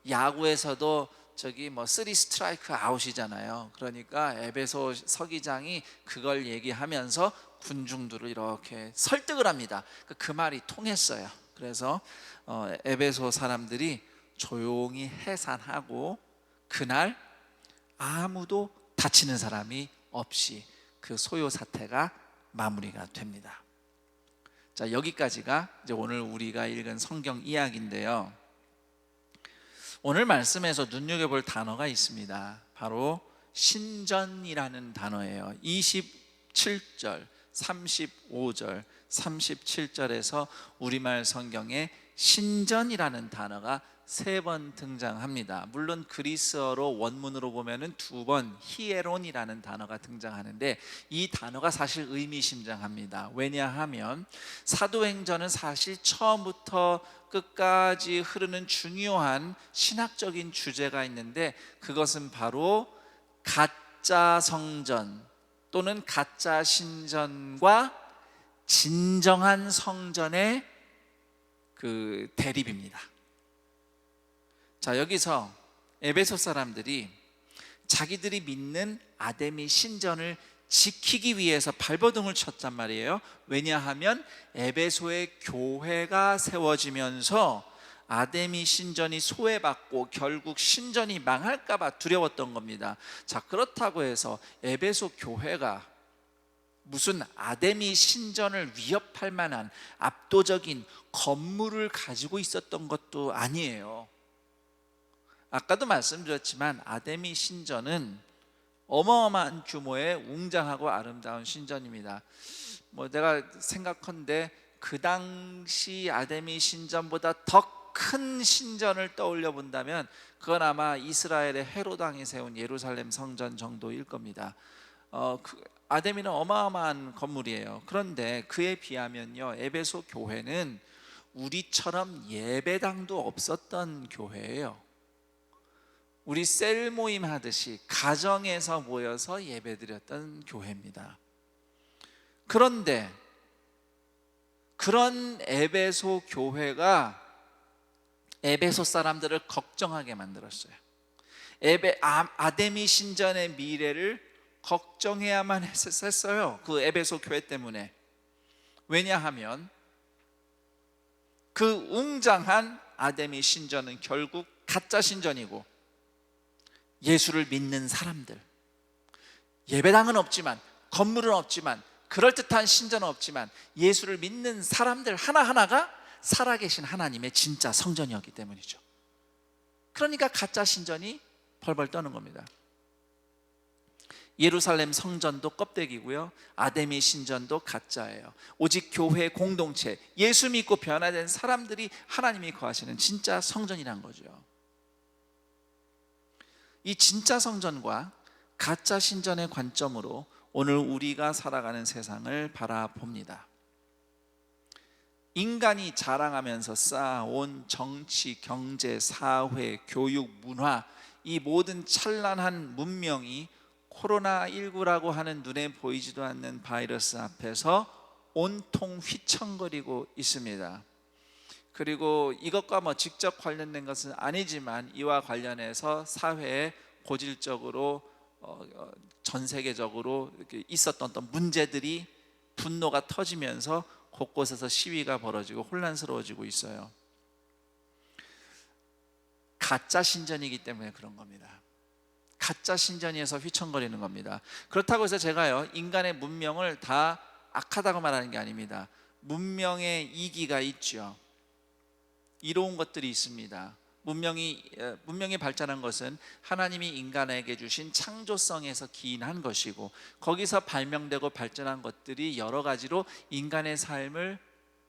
Speaker 5: 야구에서도 저기 3 스트라이크 아웃이잖아요. 그러니까 에베소 서기장이 그걸 얘기하면서 군중들을 이렇게 설득을 합니다. 그 말이 통했어요. 그래서 에베소 사람들이 조용히 해산하고 그날 아무도 다치는 사람이 없이 그 소요 사태가 마무리가 됩니다. 자, 여기까지가 이제 오늘 우리가 읽은 성경 이야기인데요. 오늘 말씀에서 눈여겨볼 단어가 있습니다. 바로 신전이라는 단어예요. 27절, 35절, 37절에서 우리말 성경에 신전이라는 단어가 3번 등장합니다. 물론 그리스어로 원문으로 보면은 2번 히에론이라는 단어가 등장하는데 이 단어가 사실 의미심장합니다. 왜냐하면 사도행전은 사실 처음부터 끝까지 흐르는 중요한 신학적인 주제가 있는데, 그것은 바로 가짜 성전 또는 가짜 신전과 진정한 성전의 그 대립입니다. 자, 여기서 에베소 사람들이 자기들이 믿는 아데미 신전을 지키기 위해서 발버둥을 쳤단 말이에요. 왜냐하면 에베소의 교회가 세워지면서 아데미 신전이 소외받고 결국 신전이 망할까 봐 두려웠던 겁니다. 자, 그렇다고 해서 에베소 교회가 무슨 아데미 신전을 위협할 만한 압도적인 건물을 가지고 있었던 것도 아니에요. 아까도 말씀드렸지만 아데미 신전은 어마어마한 규모의 웅장하고 아름다운 신전입니다. 내가 생각컨대 그 당시 아데미 신전보다 더 큰 신전을 떠올려 본다면 그건 아마 이스라엘의 헤롯 왕이 세운 예루살렘 성전 정도일 겁니다. 아데미는 어마어마한 건물이에요. 그런데 그에 비하면요, 에베소 교회는 우리처럼 예배당도 없었던 교회예요. 우리 셀 모임 하듯이 가정에서 모여서 예배드렸던 교회입니다. 그런데 그런 에베소 교회가 에베소 사람들을 걱정하게 만들었어요. 아데미 신전의 미래를 걱정해야만 했어요. 그 에베소 교회 때문에. 왜냐하면 그 웅장한 아데미 신전은 결국 가짜 신전이고, 예수를 믿는 사람들, 예배당은 없지만, 건물은 없지만, 그럴듯한 신전은 없지만 예수를 믿는 사람들 하나하나가 살아계신 하나님의 진짜 성전이었기 때문이죠. 그러니까 가짜 신전이 벌벌 떠는 겁니다. 예루살렘 성전도 껍데기고요, 아데미 신전도 가짜예요. 오직 교회 공동체, 예수 믿고 변화된 사람들이 하나님이 거하시는 진짜 성전이란 거죠. 이 진짜 성전과 가짜 신전의 관점으로 오늘 우리가 살아가는 세상을 바라봅니다. 인간이 자랑하면서 쌓아온 정치, 경제, 사회, 교육, 문화, 이 모든 찬란한 문명이 코로나19라고 하는 눈에 보이지도 않는 바이러스 앞에서 온통 휘청거리고 있습니다. 그리고 이것과 직접 관련된 것은 아니지만 이와 관련해서 사회에 고질적으로 전 세계적으로 있었던 어떤 문제들이 분노가 터지면서 곳곳에서 시위가 벌어지고 혼란스러워지고 있어요. 가짜 신전이기 때문에 그런 겁니다. 가짜 신전에서 휘청거리는 겁니다. 그렇다고 해서 제가요, 인간의 문명을 다 악하다고 말하는 게 아닙니다. 문명의 이기가 있죠. 이로운 것들이 있습니다. 문명이 발전한 것은 하나님이 인간에게 주신 창조성에서 기인한 것이고, 거기서 발명되고 발전한 것들이 여러 가지로 인간의 삶을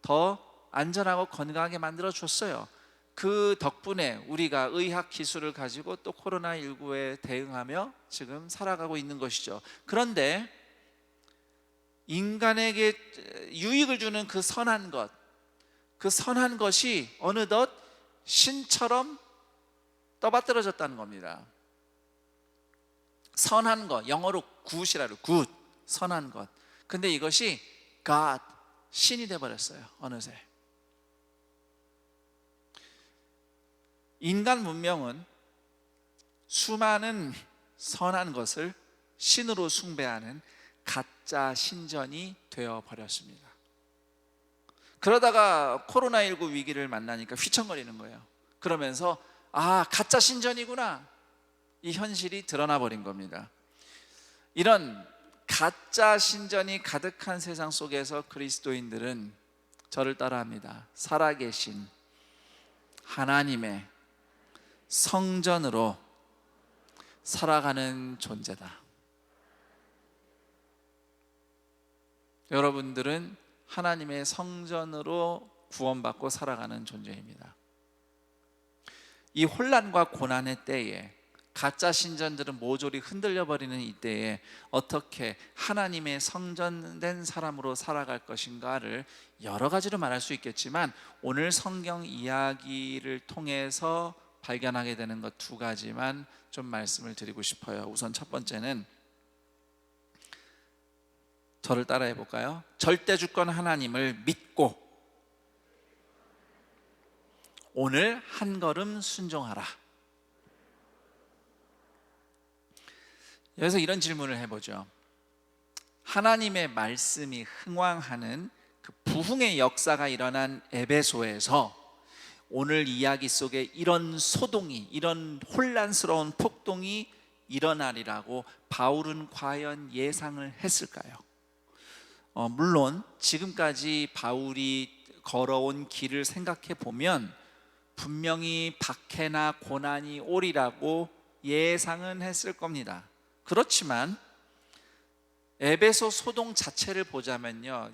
Speaker 5: 더 안전하고 건강하게 만들어 줬어요. 그 덕분에 우리가 의학 기술을 가지고 또 코로나19에 대응하며 지금 살아가고 있는 것이죠. 그런데 인간에게 유익을 주는 그 선한 것이 어느덧 신처럼 떠받들어졌다는 겁니다. 선한 것, 영어로 good이라고, good, 선한 것. 근데 이것이 God, 신이 되어버렸어요, 어느새. 인간 문명은 수많은 선한 것을 신으로 숭배하는 가짜 신전이 되어버렸습니다. 그러다가 코로나19 위기를 만나니까 휘청거리는 거예요. 그러면서 가짜 신전이구나, 이 현실이 드러나 버린 겁니다. 이런 가짜 신전이 가득한 세상 속에서 그리스도인들은 저를 따라합니다. 살아계신 하나님의 성전으로 살아가는 존재다. 여러분들은 하나님의 성전으로 구원받고 살아가는 존재입니다. 이 혼란과 고난의 때에, 가짜 신전들은 모조리 흔들려 버리는 이 때에 어떻게 하나님의 성전된 사람으로 살아갈 것인가를 여러 가지로 말할 수 있겠지만, 오늘 성경 이야기를 통해서 발견하게 되는 것 두 가지만 좀 말씀을 드리고 싶어요. 우선 첫 번째는, 저를 따라해 볼까요? 절대주권 하나님을 믿고 오늘 한 걸음 순종하라. 여기서 이런 질문을 해보죠. 하나님의 말씀이 흥왕하는 그 부흥의 역사가 일어난 에베소에서 오늘 이야기 속에 이런 소동이, 이런 혼란스러운 폭동이 일어나리라고 바울은 과연 예상을 했을까요? 물론 지금까지 바울이 걸어온 길을 생각해 보면 분명히 박해나 고난이 오리라고 예상은 했을 겁니다. 그렇지만 에베소 소동 자체를 보자면요,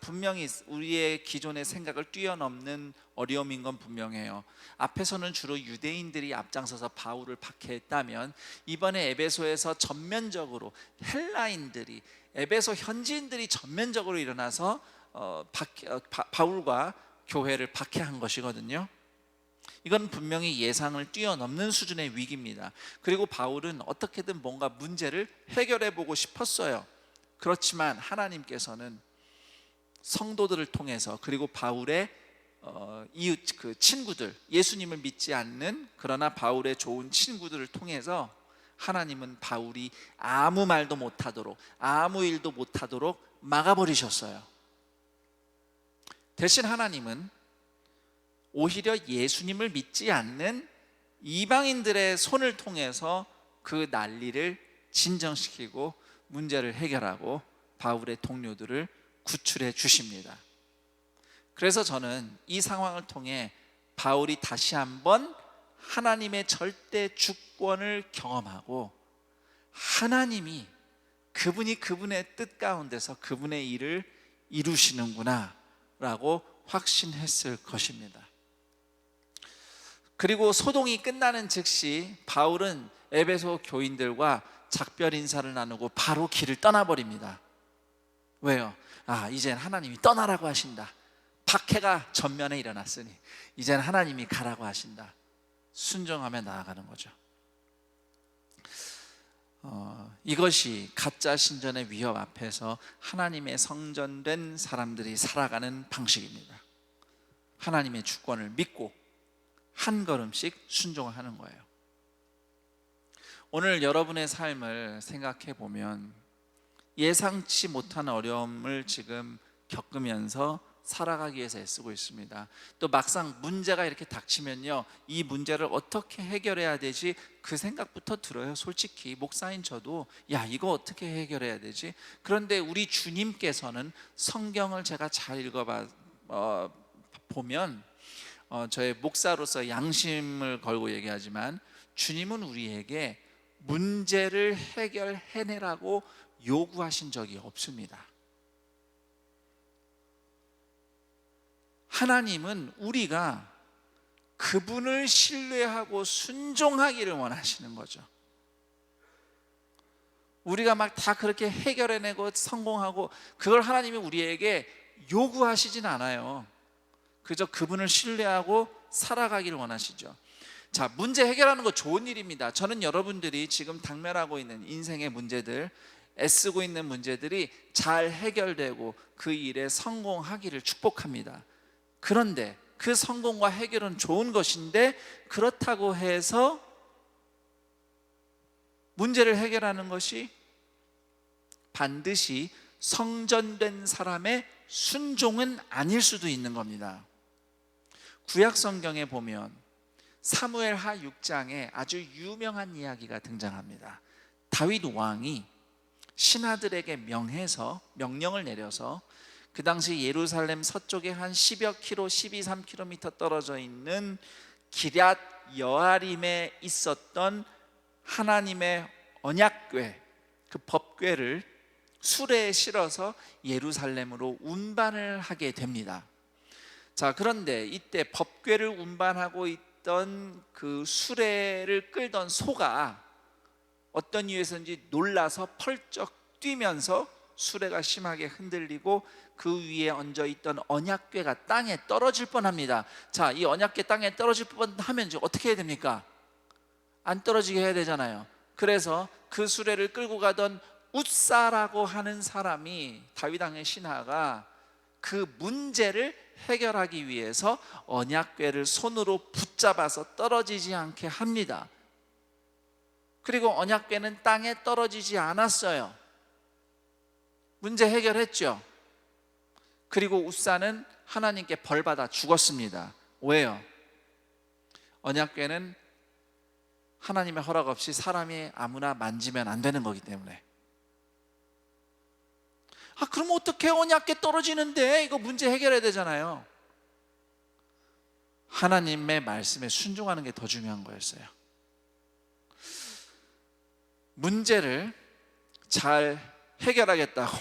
Speaker 5: 분명히 우리의 기존의 생각을 뛰어넘는 어려움인 건 분명해요. 앞에서는 주로 유대인들이 앞장서서 바울을 박해했다면, 이번에 에베소에서 전면적으로 헬라인들이, 에베소 현지인들이 전면적으로 일어나서 바울과 교회를 박해한 것이거든요. 이건 분명히 예상을 뛰어넘는 수준의 위기입니다. 그리고 바울은 어떻게든 뭔가 문제를 해결해 보고 싶었어요. 그렇지만 하나님께서는 성도들을 통해서, 그리고 바울의 이웃 친구들, 예수님을 믿지 않는 그러나 바울의 좋은 친구들을 통해서 하나님은 바울이 아무 말도 못하도록, 아무 일도 못하도록 막아버리셨어요. 대신 하나님은 오히려 예수님을 믿지 않는 이방인들의 손을 통해서 그 난리를 진정시키고 문제를 해결하고 바울의 동료들을 구출해 주십니다. 그래서 저는 이 상황을 통해 바울이 다시 한번 하나님의 절대 주권을 경험하고, 하나님이 그분이 그분의 뜻 가운데서 그분의 일을 이루시는구나 라고 확신했을 것입니다. 그리고 소동이 끝나는 즉시 바울은 에베소 교인들과 작별 인사를 나누고 바로 길을 떠나버립니다. 왜요? 이젠 하나님이 떠나라고 하신다. 박해가 전면에 일어났으니 이젠 하나님이 가라고 하신다. 순종하며 나아가는 거죠. 이것이 가짜 신전의 위협 앞에서 하나님의 성전된 사람들이 살아가는 방식입니다. 하나님의 주권을 믿고 한 걸음씩 순종하는 거예요. 오늘 여러분의 삶을 생각해 보면 예상치 못한 어려움을 지금 겪으면서 살아가기 위해서 애쓰고 있습니다. 또 막상 문제가 이렇게 닥치면요, 이 문제를 어떻게 해결해야 되지, 그 생각부터 들어요. 솔직히 목사인 저도 이거 어떻게 해결해야 되지? 그런데 우리 주님께서는, 성경을 제가 잘 읽어봐 보면 저의 목사로서 양심을 걸고 얘기하지만, 주님은 우리에게 문제를 해결해내라고 요구하신 적이 없습니다. 하나님은 우리가 그분을 신뢰하고 순종하기를 원하시는 거죠. 우리가 막 다 그렇게 해결해내고 성공하고, 그걸 하나님이 우리에게 요구하시진 않아요. 그저 그분을 신뢰하고 살아가기를 원하시죠. 자, 문제 해결하는 거 좋은 일입니다. 저는 여러분들이 지금 당면하고 있는 인생의 문제들, 애쓰고 있는 문제들이 잘 해결되고 그 일에 성공하기를 축복합니다. 그런데 그 성공과 해결은 좋은 것인데, 그렇다고 해서 문제를 해결하는 것이 반드시 성전된 사람의 순종은 아닐 수도 있는 겁니다. 구약 성경에 보면 사무엘하 6장에 아주 유명한 이야기가 등장합니다. 다윗 왕이 신하들에게 명령을 내려서 그 당시 예루살렘 서쪽에 한 10여 킬로, 13km 떨어져 있는 기럇 여아림에 있었던 하나님의 언약궤, 그 법궤를 수레에 실어서 예루살렘으로 운반을 하게 됩니다. 자, 그런데 이때 법궤를 운반하고 있던 그 수레를 끌던 소가 어떤 이유에서인지 놀라서 펄쩍 뛰면서 수레가 심하게 흔들리고 그 위에 얹어있던 언약궤가 땅에 떨어질 뻔합니다. 자, 이 언약궤 땅에 떨어질 뻔하면 이제 어떻게 해야 됩니까? 안 떨어지게 해야 되잖아요. 그래서 그 수레를 끌고 가던 웃사라고 하는 사람이, 다윗 왕의 신하가 그 문제를 해결하기 위해서 언약궤를 손으로 붙잡아서 떨어지지 않게 합니다. 그리고 언약궤는 땅에 떨어지지 않았어요. 문제 해결했죠. 그리고 웃사는 하나님께 벌받아 죽었습니다. 왜요? 언약궤는 하나님의 허락 없이 사람이 아무나 만지면 안 되는 거기 때문에. 그럼 어떻게 언약궤 떨어지는데? 이거 문제 해결해야 되잖아요. 하나님의 말씀에 순종하는 게 더 중요한 거였어요. 문제를 잘 해결하겠다고,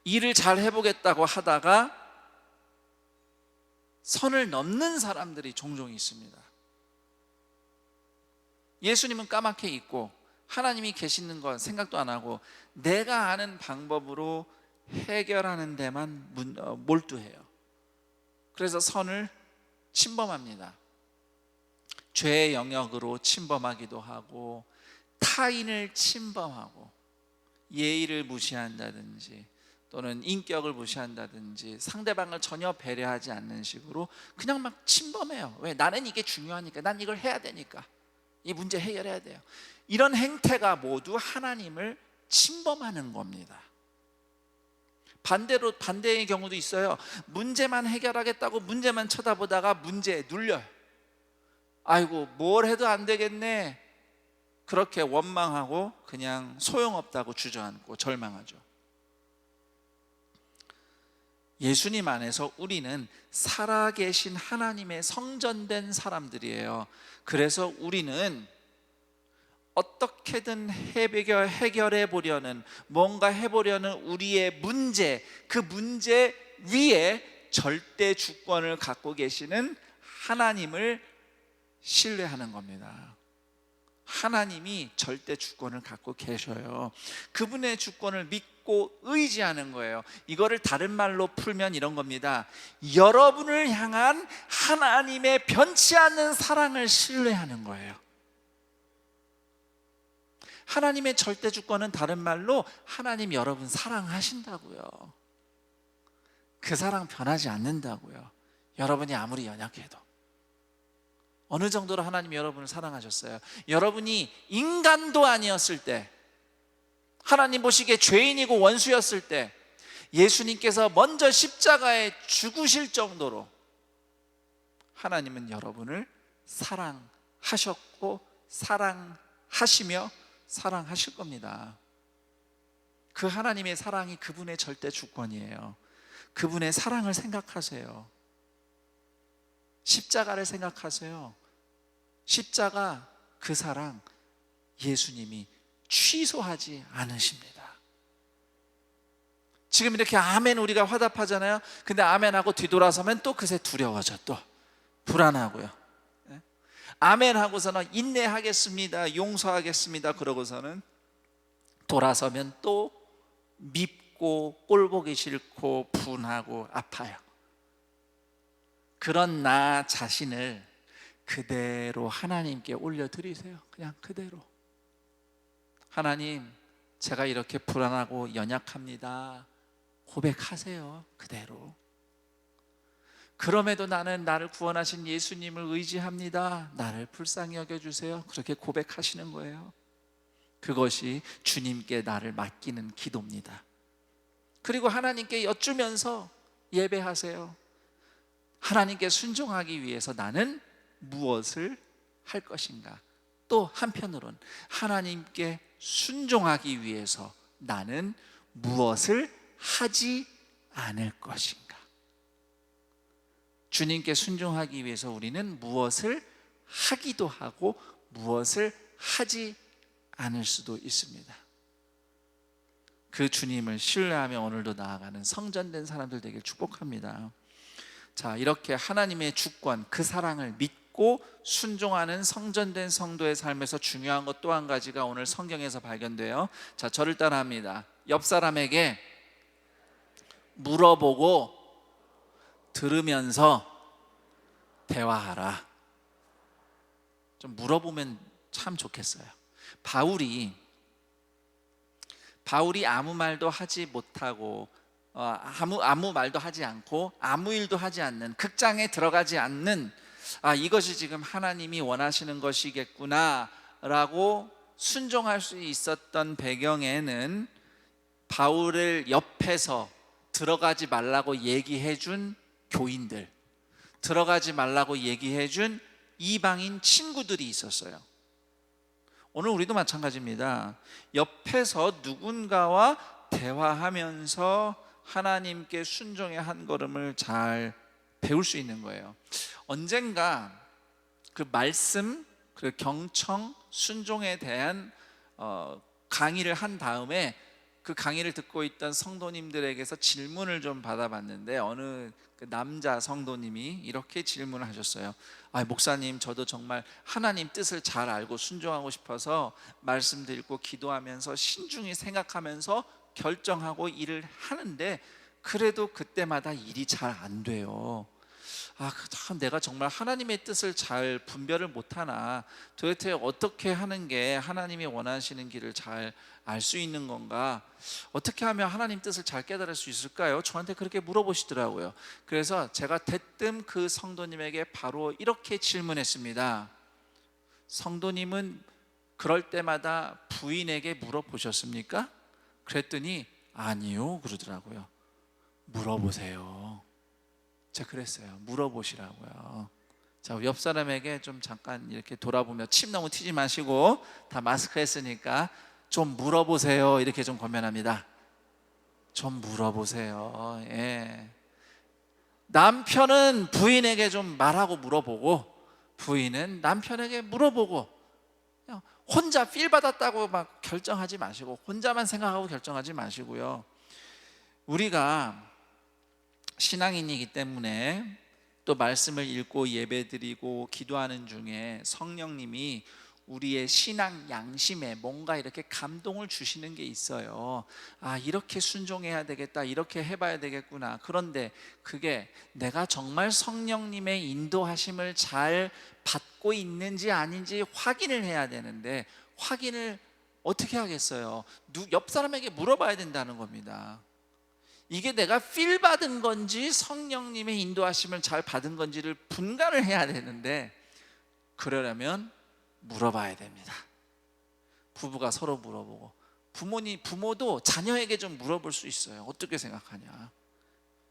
Speaker 5: 일을 잘 해보겠다고 하다가 선을 넘는 사람들이 종종 있습니다. 예수님은 까맣게 있고 하나님이 계시는 건 생각도 안 하고 내가 아는 방법으로 해결하는 데만 몰두해요. 그래서 선을 침범합니다. 죄의 영역으로 침범하기도 하고 타인을 침범하고 예의를 무시한다든지 또는 인격을 무시한다든지 상대방을 전혀 배려하지 않는 식으로 그냥 막 침범해요. 왜? 나는 이게 중요하니까, 난 이걸 해야 되니까, 이 문제 해결해야 돼요. 이런 행태가 모두 하나님을 침범하는 겁니다. 반대로, 반대의 경우도 있어요. 문제만 해결하겠다고 문제만 쳐다보다가 문제에 눌려요. 아이고 뭘 해도 안 되겠네, 그렇게 원망하고 그냥 소용없다고 주저앉고 절망하죠. 예수님 안에서 우리는 살아계신 하나님의 성전된 사람들이에요. 그래서 우리는 어떻게든 해결해 보려는, 뭔가 해보려는 우리의 문제, 그 문제 위에 절대 주권을 갖고 계시는 하나님을 신뢰하는 겁니다. 하나님이 절대 주권을 갖고 계셔요. 그분의 주권을 믿고 의지하는 거예요. 이거를 다른 말로 풀면 이런 겁니다. 여러분을 향한 하나님의 변치 않는 사랑을 신뢰하는 거예요. 하나님의 절대 주권은 다른 말로 하나님 여러분 사랑하신다고요. 그 사랑 변하지 않는다고요. 여러분이 아무리 연약해도. 어느 정도로 하나님이 여러분을 사랑하셨어요? 여러분이 인간도 아니었을 때, 하나님 보시기에 죄인이고 원수였을 때 예수님께서 먼저 십자가에 죽으실 정도로 하나님은 여러분을 사랑하셨고 사랑하시며 사랑하실 겁니다. 그 하나님의 사랑이 그분의 절대 주권이에요. 그분의 사랑을 생각하세요. 십자가를 생각하세요. 십자가, 그 사랑 예수님이 취소하지 않으십니다. 지금 이렇게 아멘 우리가 화답하잖아요. 근데 아멘하고 뒤돌아서면 또 그새 두려워져, 또 불안하고요. 아멘 하고서는 인내하겠습니다, 용서하겠습니다 그러고서는 돌아서면 또 밉고 꼴보기 싫고 분하고 아파요. 그런 나 자신을 그대로 하나님께 올려드리세요. 그냥 그대로. 하나님, 제가 이렇게 불안하고 연약합니다. 고백하세요. 그대로. 그럼에도 나는 나를 구원하신 예수님을 의지합니다. 나를 불쌍히 여겨주세요. 그렇게 고백하시는 거예요. 그것이 주님께 나를 맡기는 기도입니다. 그리고 하나님께 여쭈면서 예배하세요. 하나님께 순종하기 위해서 나는 무엇을 할 것인가? 또 한편으론 하나님께 순종하기 위해서 나는 무엇을 하지 않을 것인가? 주님께 순종하기 위해서 우리는 무엇을 하기도 하고 무엇을 하지 않을 수도 있습니다. 그 주님을 신뢰하며 오늘도 나아가는 성전된 사람들 되길 축복합니다. 자, 이렇게 하나님의 주권, 그 사랑을 믿고 순종하는 성전된 성도의 삶에서 중요한 것 또 한 가지가 오늘 성경에서 발견돼요. 자, 저를 따라합니다. 옆 사람에게 물어보고 들으면서 대화하라. 좀 물어보면 참 좋겠어요. 바울이 아무 말도 하지 못하고 아무 말도 하지 않고 아무 일도 하지 않는, 극장에 들어가지 않는, 이것이 지금 하나님이 원하시는 것이겠구나 라고 순종할 수 있었던 배경에는 바울을 옆에서 들어가지 말라고 얘기해 준 교인들, 들어가지 말라고 얘기해 준 이방인 친구들이 있었어요. 오늘 우리도 마찬가지입니다. 옆에서 누군가와 대화하면서 하나님께 순종의 한 걸음을 잘 배울 수 있는 거예요. 언젠가 그 말씀, 그 경청, 순종에 대한 강의를 한 다음에 그 강의를 듣고 있던 성도님들에게서 질문을 좀 받아봤는데 어느 그 남자 성도님이 이렇게 질문을 하셨어요. 목사님, 저도 정말 하나님 뜻을 잘 알고 순종하고 싶어서 말씀 드리고 기도하면서 신중히 생각하면서 결정하고 일을 하는데 그래도 그때마다 일이 잘 안 돼요. 참 내가 정말 하나님의 뜻을 잘 분별을 못하나, 도대체 어떻게 하는 게 하나님이 원하시는 길을 잘 알 수 있는 건가, 어떻게 하면 하나님 뜻을 잘 깨달을 수 있을까요? 저한테 그렇게 물어보시더라고요. 그래서 제가 대뜸 그 성도님에게 바로 이렇게 질문했습니다. 성도님은 그럴 때마다 부인에게 물어보셨습니까? 그랬더니 아니요 그러더라고요. 물어보세요. 제가 그랬어요. 물어보시라고요. 자, 옆 사람에게 좀 잠깐 이렇게 돌아보며 침 너무 튀지 마시고, 다 마스크 했으니까 좀 물어보세요. 이렇게 좀 권면합니다. 좀 물어보세요. 예. 남편은 부인에게 좀 말하고 물어보고, 부인은 남편에게 물어보고, 그냥 혼자 필 받았다고 막 결정하지 마시고, 혼자만 생각하고 결정하지 마시고요. 우리가 신앙인이기 때문에 또 말씀을 읽고 예배드리고 기도하는 중에 성령님이 우리의 신앙 양심에 뭔가 이렇게 감동을 주시는 게 있어요. 이렇게 순종해야 되겠다, 이렇게 해봐야 되겠구나. 그런데 그게 내가 정말 성령님의 인도하심을 잘 받고 있는지 아닌지 확인을 해야 되는데, 확인을 어떻게 하겠어요? 옆 사람에게 물어봐야 된다는 겁니다. 이게 내가 필 받은 건지 성령님의 인도하심을 잘 받은 건지를 분간을 해야 되는데, 그러려면 물어봐야 됩니다. 부부가 서로 물어보고, 부모도 자녀에게 좀 물어볼 수 있어요. 어떻게 생각하냐.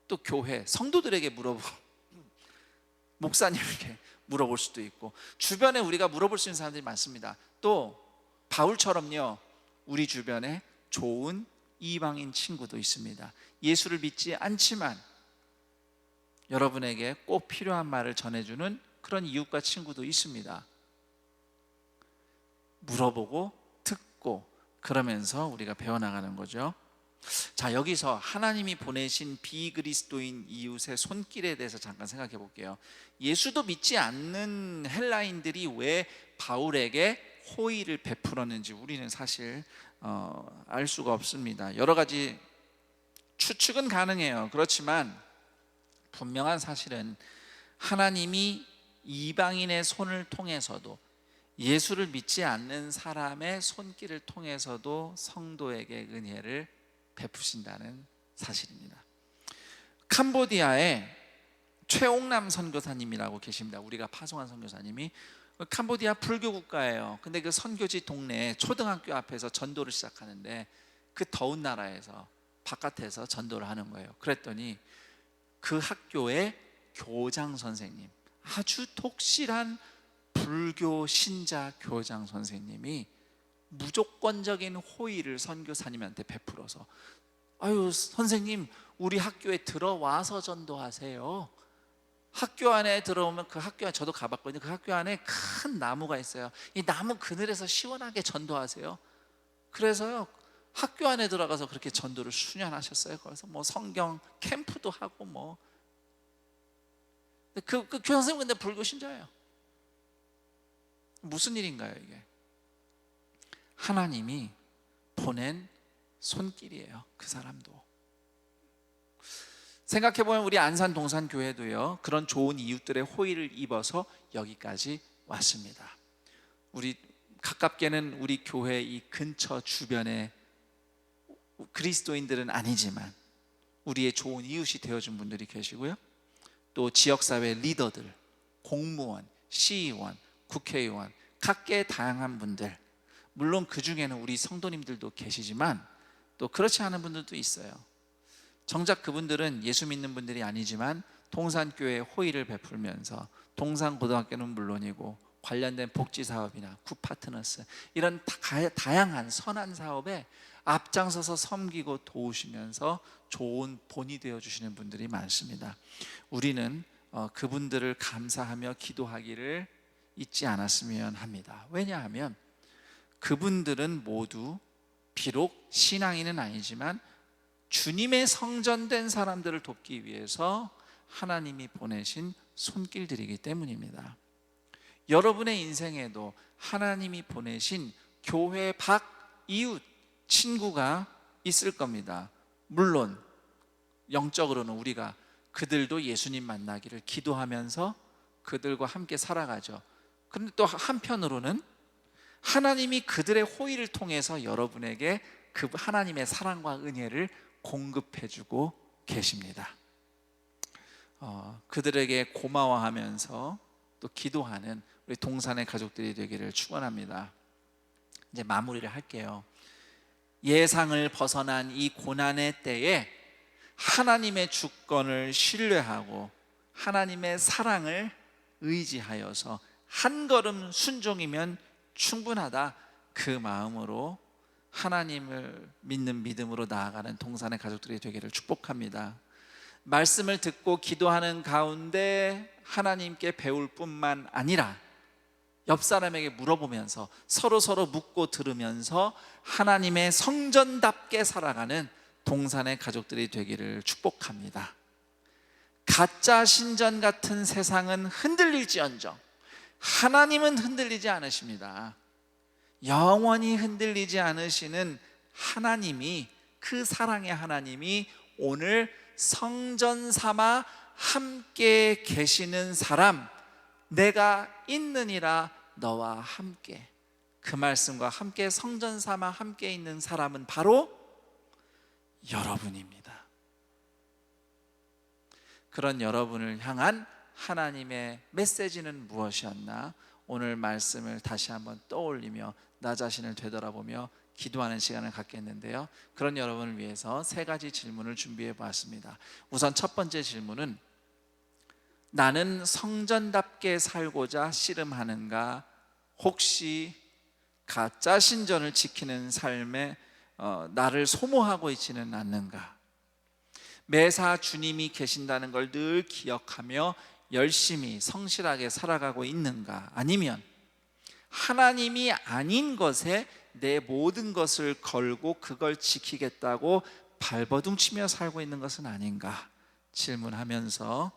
Speaker 5: 또 교회 성도들에게 물어보고, 목사님에게 물어볼 수도 있고, 주변에 우리가 물어볼 수 있는 사람들이 많습니다. 또 바울처럼요, 우리 주변에 좋은 이방인 친구도 있습니다. 예수를 믿지 않지만 여러분에게 꼭 필요한 말을 전해주는 그런 이웃과 친구도 있습니다. 물어보고 듣고 그러면서 우리가 배워나가는 거죠. 자, 여기서 하나님이 보내신 비그리스도인 이웃의 손길에 대해서 잠깐 생각해 볼게요. 예수도 믿지 않는 헬라인들이 왜 바울에게 호의를 베풀었는지 우리는 사실 알 수가 없습니다. 여러 가지 추측은 가능해요. 그렇지만 분명한 사실은 하나님이 이방인의 손을 통해서도, 예수를 믿지 않는 사람의 손길을 통해서도 성도에게 은혜를 베푸신다는 사실입니다. 캄보디아에 최옥남 선교사님이라고 계십니다. 우리가 파송한 선교사님이. 캄보디아 불교 국가예요. 근데 그 선교지 동네에 초등학교 앞에서 전도를 시작하는데, 그 더운 나라에서 바깥에서 전도를 하는 거예요. 그랬더니 그 학교의 교장 선생님, 아주 독실한 불교 신자 교장 선생님이 무조건적인 호의를 선교사님한테 베풀어서, 선생님, 우리 학교에 들어와서 전도하세요. 학교 안에 들어오면, 그 학교 안에 저도 가봤거든요. 그 학교 안에 큰 나무가 있어요. 이 나무 그늘에서 시원하게 전도하세요. 그래서요, 학교 안에 들어가서 그렇게 전도를 수년하셨어요. 그래서 뭐 성경 캠프도 하고 그 교장 선생님 근데 불교 신자예요. 무슨 일인가요 이게? 하나님이 보낸 손길이에요. 그 사람도. 생각해보면 우리 안산 동산교회도요, 그런 좋은 이웃들의 호의를 입어서 여기까지 왔습니다. 우리 가깝게는 우리 교회 이 근처 주변에 그리스도인들은 아니지만 우리의 좋은 이웃이 되어준 분들이 계시고요, 또 지역사회 리더들, 공무원, 시의원, 국회의원, 각계 다양한 분들, 물론 그 중에는 우리 성도님들도 계시지만 또 그렇지 않은 분들도 있어요. 정작 그분들은 예수 믿는 분들이 아니지만 동산교회에 호의를 베풀면서, 동산고등학교는 물론이고 관련된 복지사업이나 굿파트너스, 이런 다양한 선한 사업에 앞장서서 섬기고 도우시면서 좋은 본이 되어주시는 분들이 많습니다. 우리는 그분들을 감사하며 기도하기를 잊지 않았으면 합니다. 왜냐하면 그분들은 모두 비록 신앙인은 아니지만 주님의 성전된 사람들을 돕기 위해서 하나님이 보내신 손길들이기 때문입니다. 여러분의 인생에도 하나님이 보내신 교회 밖 이웃 친구가 있을 겁니다. 물론 영적으로는 우리가 그들도 예수님 만나기를 기도하면서 그들과 함께 살아가죠. 그런데 또 한편으로는 하나님이 그들의 호의를 통해서 여러분에게 그 하나님의 사랑과 은혜를 공급해주고 계십니다. 그들에게 고마워하면서 또 기도하는 우리 동산의 가족들이 되기를 축원합니다. 이제 마무리를 할게요. 예상을 벗어난 이 고난의 때에 하나님의 주권을 신뢰하고 하나님의 사랑을 의지하여서 한 걸음 순종이면 충분하다, 그 마음으로 하나님을 믿는 믿음으로 나아가는 동산의 가족들이 되기를 축복합니다. 말씀을 듣고 기도하는 가운데 하나님께 배울 뿐만 아니라 옆 사람에게 물어보면서 서로 묻고 들으면서 하나님의 성전답게 살아가는 동산의 가족들이 되기를 축복합니다. 가짜 신전 같은 세상은 흔들릴지언정 하나님은 흔들리지 않으십니다. 영원히 흔들리지 않으시는 하나님이, 그 사랑의 하나님이 오늘 성전 삼아 함께 계시는 사람, 내가 있느니라 너와 함께, 그 말씀과 함께 성전 삼아 함께 있는 사람은 바로 여러분입니다. 그런 여러분을 향한 하나님의 메시지는 무엇이었나? 오늘 말씀을 다시 한번 떠올리며 나 자신을 되돌아보며 기도하는 시간을 갖겠는데요, 그런 여러분을 위해서 세 가지 질문을 준비해 보았습니다. 우선 첫 번째 질문은 나는 성전답게 살고자 씨름하는가? 혹시 가짜 신전을 지키는 삶에 나를 소모하고 있지는 않는가? 매사 주님이 계신다는 걸 늘 기억하며 열심히 성실하게 살아가고 있는가? 아니면 하나님이 아닌 것에 내 모든 것을 걸고 그걸 지키겠다고 발버둥치며 살고 있는 것은 아닌가? 질문하면서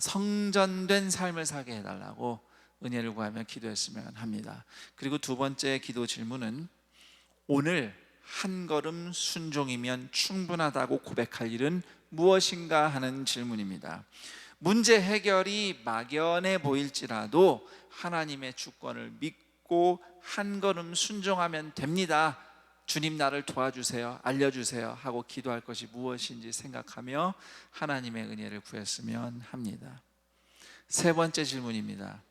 Speaker 5: 성전된 삶을 살게 해달라고 은혜를 구하며 기도했으면 합니다. 그리고 두 번째 기도 질문은 오늘 한 걸음 순종이면 충분하다고 고백할 일은 무엇인가 하는 질문입니다. 문제 해결이 막연해 보일지라도 하나님의 주권을 믿고 한 걸음 순종하면 됩니다. 주님 나를 도와주세요, 알려주세요 하고 기도할 것이 무엇인지 생각하며 하나님의 은혜를 구했으면 합니다. 세 번째 질문입니다.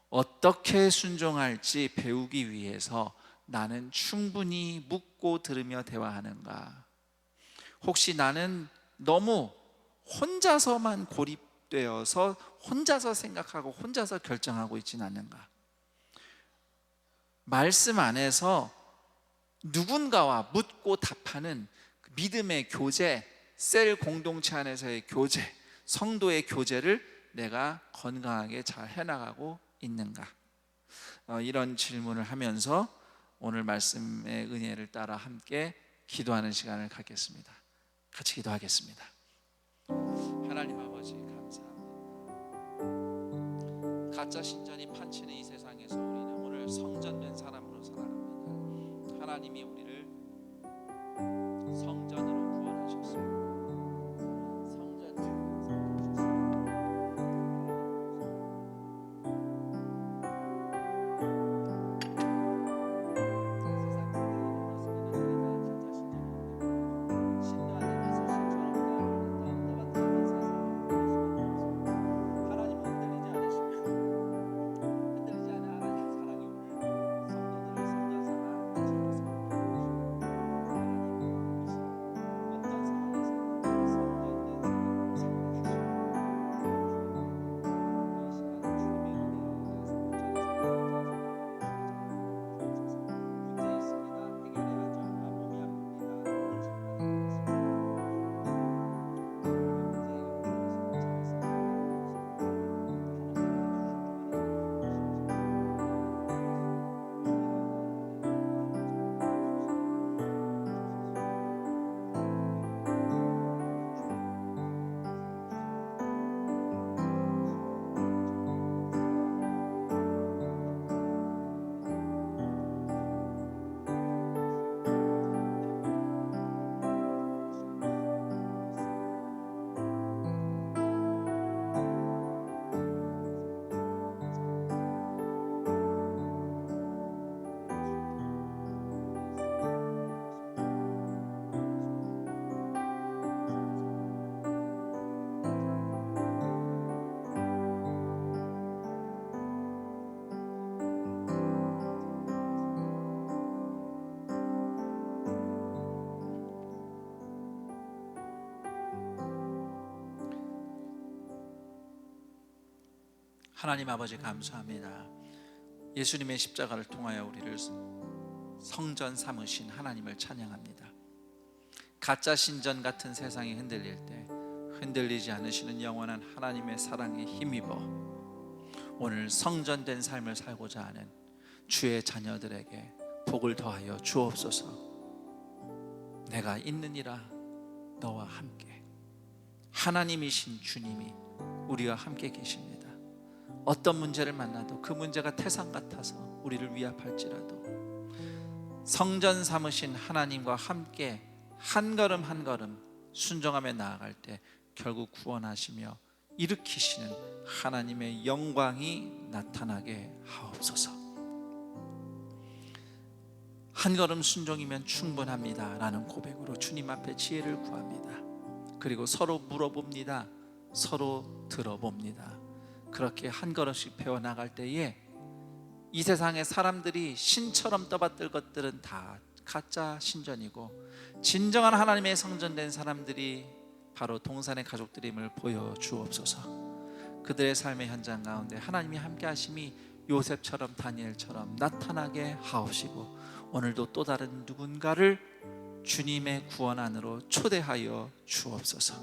Speaker 5: 어떻게 순종할지 배우기 위해서 나는 충분히 묻고 들으며 대화하는가? 혹시 나는 너무 혼자서만 고립되어서 혼자서 생각하고 혼자서 결정하고 있지는 않는가? 말씀 안에서 누군가와 묻고 답하는 믿음의 교제, 셀 공동체 안에서의 교제, 성도의 교제를 내가 건강하게 잘 해나가고 있는가? 이런 질문을 하면서 오늘 말씀의 은혜를 따라 함께 기도하는 시간을 갖겠습니다. 같이 기도하겠습니다. 하나님 아버지 감사합니다. 가짜 신전이 판치는 이 세상에서 우리는 오늘 성전된 사람으로 살아갑니다. 하나님이 우리를 성전으로 구원하셨습니다. 하나님 아버지 감사합니다. 예수님의 십자가를 통하여 우리를 성전 삼으신 하나님을 찬양합니다. 가짜 신전 같은 세상이 흔들릴 때 흔들리지 않으시는 영원한 하나님의 사랑에 힘입어 오늘 성전된 삶을 살고자 하는 주의 자녀들에게 복을 더하여 주옵소서. 내가 있느니라 너와 함께. 하나님이신 주님이 우리와 함께 계십니다. 어떤 문제를 만나도 그 문제가 태산 같아서 우리를 위압할지라도 성전 삼으신 하나님과 함께 한 걸음 한 걸음 순종하며 나아갈 때 결국 구원하시며 일으키시는 하나님의 영광이 나타나게 하옵소서. 한 걸음 순종이면 충분합니다 라는 고백으로 주님 앞에 지혜를 구합니다. 그리고 서로 물어봅니다. 서로 들어봅니다. 그렇게 한 걸음씩 배워나갈 때에 이 세상의 사람들이 신처럼 떠받들 것들은 다 가짜 신전이고 진정한 하나님의 성전된 사람들이 바로 동산의 가족들임을 보여주옵소서. 그들의 삶의 현장 가운데 하나님이 함께 하심이 요셉처럼 다니엘처럼 나타나게 하옵시고 오늘도 또 다른 누군가를 주님의 구원 안으로 초대하여 주옵소서.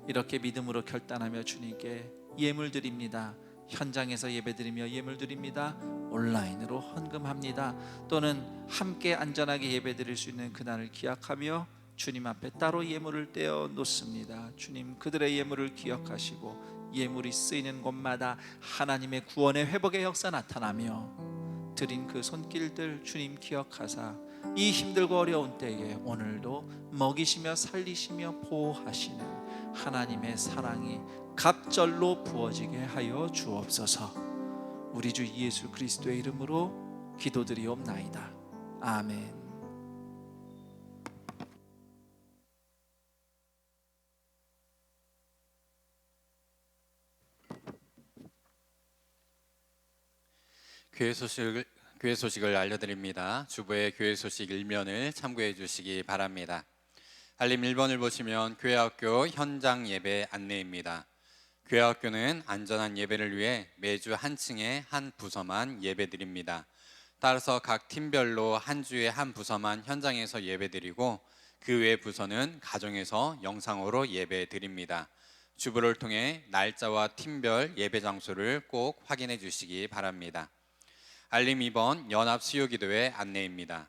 Speaker 5: 이렇게 믿음으로 결단하며 주님께 예물 드립니다. 현장에서 예배드리며 예물 드립니다. 온라인으로 헌금합니다. 또는 함께 안전하게 예배드릴 수 있는 그날을 기약하며 주님 앞에 따로 예물을 떼어 놓습니다. 주님, 그들의 예물을 기억하시고 예물이 쓰이는 곳마다 하나님의 구원의 회복의 역사 나타나며 드린 그 손길들 주님 기억하사 이 힘들고 어려운 때에 오늘도 먹이시며 살리시며 보호하시는 하나님의 사랑이 갑절로 부어지게 하여 주옵소서. 우리 주 예수 그리스도의 이름으로 기도드리옵나이다. 아멘.
Speaker 3: 교회 소식을 알려드립니다. 주보의 교회 소식 1면을 참고해 주시기 바랍니다. 알림 1번을 보시면 교회학교 현장 예배 안내입니다. 교회학교는 안전한 예배를 위해 매주 한 층에 한 부서만 예배드립니다. 따라서 각 팀별로 한 주에 한 부서만 현장에서 예배드리고 그 외 부서는 가정에서 영상으로 예배드립니다. 주보를 통해 날짜와 팀별 예배 장소를 꼭 확인해 주시기 바랍니다. 알림 2번 연합수요기도회 안내입니다.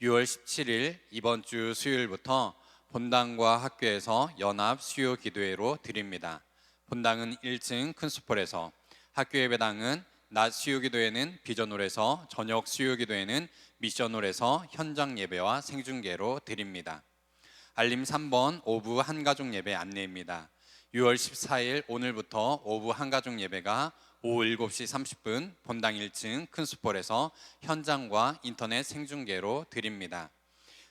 Speaker 3: 6월 17일 이번 주 수요일부터 본당과 학교에서 연합수요기도회로 드립니다. 본당은 1층 큰수폴에서, 학교 예배당은 낮 수요기도회는 비전홀에서, 저녁 수요기도회는 미션홀에서 현장 예배와 생중계로 드립니다. 알림 3번 오부 한가족 예배 안내입니다. 6월 14일 오늘부터 오부 한가족 예배가 오후 7시 30분 본당 1층 큰수폴에서 현장과 인터넷 생중계로 드립니다.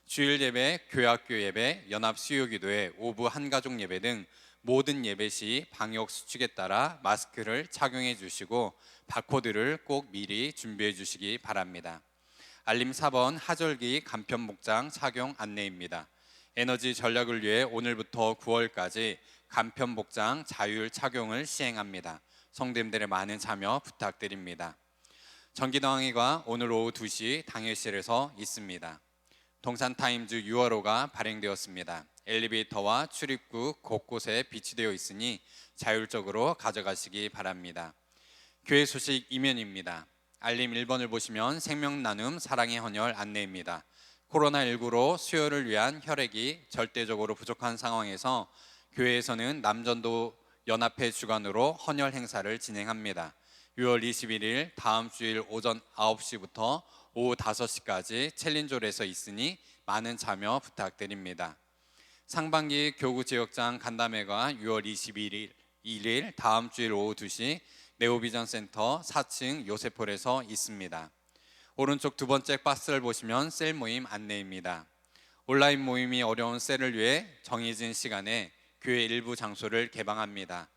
Speaker 3: 주일 예배, 교회학교 예배, 연합수요기도회, 오부 한가족 예배 등 모든 예배 시 방역 수칙에 따라 마스크를 착용해 주시고 바코드를 꼭 미리 준비해 주시기 바랍니다. 알림 4번 하절기 간편 목장 착용 안내입니다. 에너지 전략을 위해 오늘부터 9월까지 간편 목장 자율 착용을 시행합니다. 성도님들의 많은 참여 부탁드립니다. 전기당회가 오늘 오후 2시 당회실에서 있습니다. 동산타임즈 6월호가 발행되었습니다. 엘리베이터와 출입구 곳곳에 비치되어 있으니 자율적으로 가져가시기 바랍니다. 교회 소식 2면입니다. 알림 1번을 보시면 생명나눔 사랑의 헌혈 안내입니다. 코로나19로 수요를 위한 혈액이 절대적으로 부족한 상황에서 교회에서는 남전도 연합회 주관으로 헌혈 행사를 진행합니다. 6월 21일 다음 주일 오전 9시부터 오후 5시까지 챌린저홀에서 있으니 많은 참여 부탁드립니다. 상반기 교구 지역장 간담회가 6월 21일 다음 주일 오후 2시 네오비전 센터 4층 요셉홀에서 있습니다. 오른쪽 두 번째 박스를 보시면 셀 모임 안내입니다. 온라인 모임이 어려운 셀을 위해 정해진 시간에 교회 일부 장소를 개방합니다.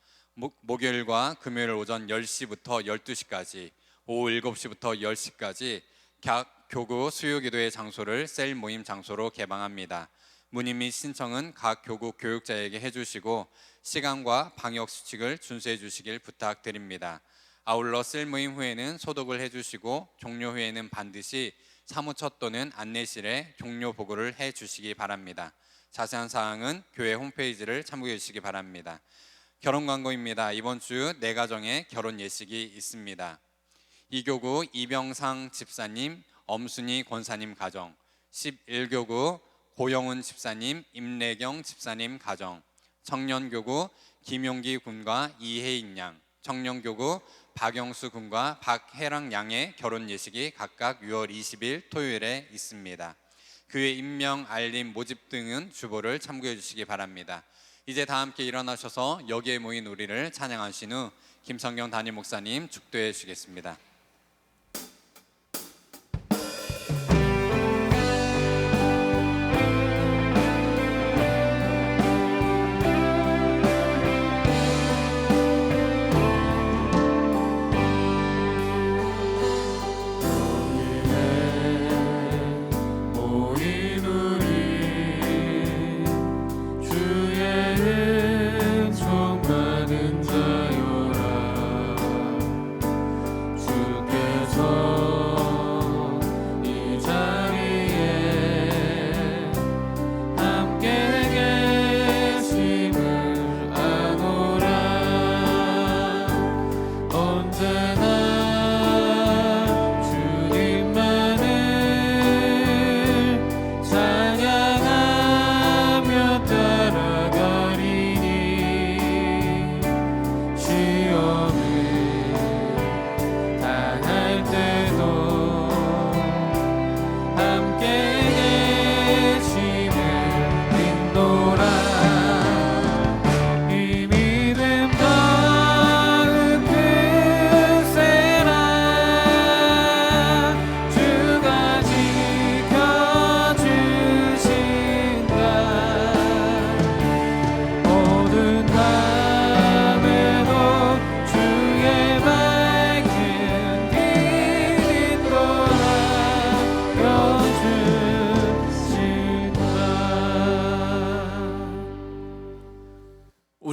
Speaker 3: 목요일과 금요일 오전 10시부터 12시까지, 오후 7시부터 10시까지 각 교구 수요기도회 장소를 셀 모임 장소로 개방합니다. 문의 및 신청은 각 교구 교육자에게 해주시고 시간과 방역 수칙을 준수해 주시길 부탁드립니다. 아울러 쓸모임 후에는 소독을 해주시고 종료 후에는 반드시 사무처 또는 안내실에 종료 보고를 해주시기 바랍니다. 자세한 사항은 교회 홈페이지를 참고해 주시기 바랍니다. 결혼 광고입니다. 이번 주 내 가정에 결혼 예식이 있습니다. 이교구 이병상 집사님, 엄순희 권사님 가정, 11교구 고영훈 집사님, 임래경 집사님 가정, 청년교구 김용기 군과 이혜인 양, 청년교구 박영수 군과 박혜랑 양의 결혼 예식이 각각 6월 20일 토요일에 있습니다. 교회 임명, 알림, 모집 등은 주보를 참고해 주시기 바랍니다. 이제 다 함께 일어나셔서 여기에 모인 우리를 찬양하신 후 김성경 담임 목사님 축도해 주시겠습니다.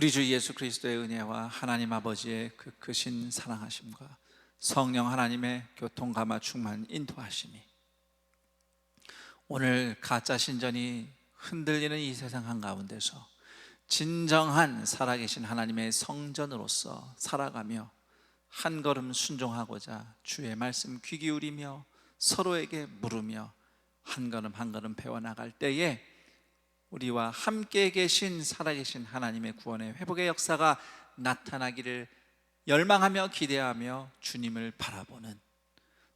Speaker 5: 우리 주 예수 그리스도의 은혜와 하나님 아버지의 그 크신 사랑하심과 성령 하나님의 교통감화 충만 인도하심이 오늘 가짜 신전이 흔들리는 이 세상 한가운데서 진정한 살아계신 하나님의 성전으로서 살아가며 한 걸음 순종하고자 주의 말씀 귀 기울이며 서로에게 물으며 한 걸음 한 걸음 배워나갈 때에 우리와 함께 계신 살아계신 하나님의 구원의 회복의 역사가 나타나기를 열망하며 기대하며 주님을 바라보는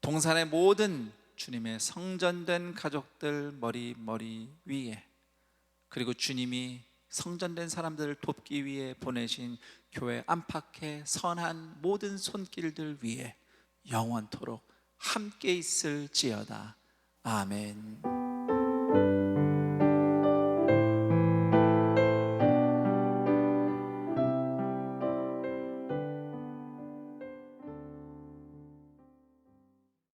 Speaker 5: 동산의 모든 주님의 성전된 가족들 머리 위에, 그리고 주님이 성전된 사람들을 돕기 위해 보내신 교회 안팎의 선한 모든 손길들 위에 영원토록 함께 있을지어다. 아멘.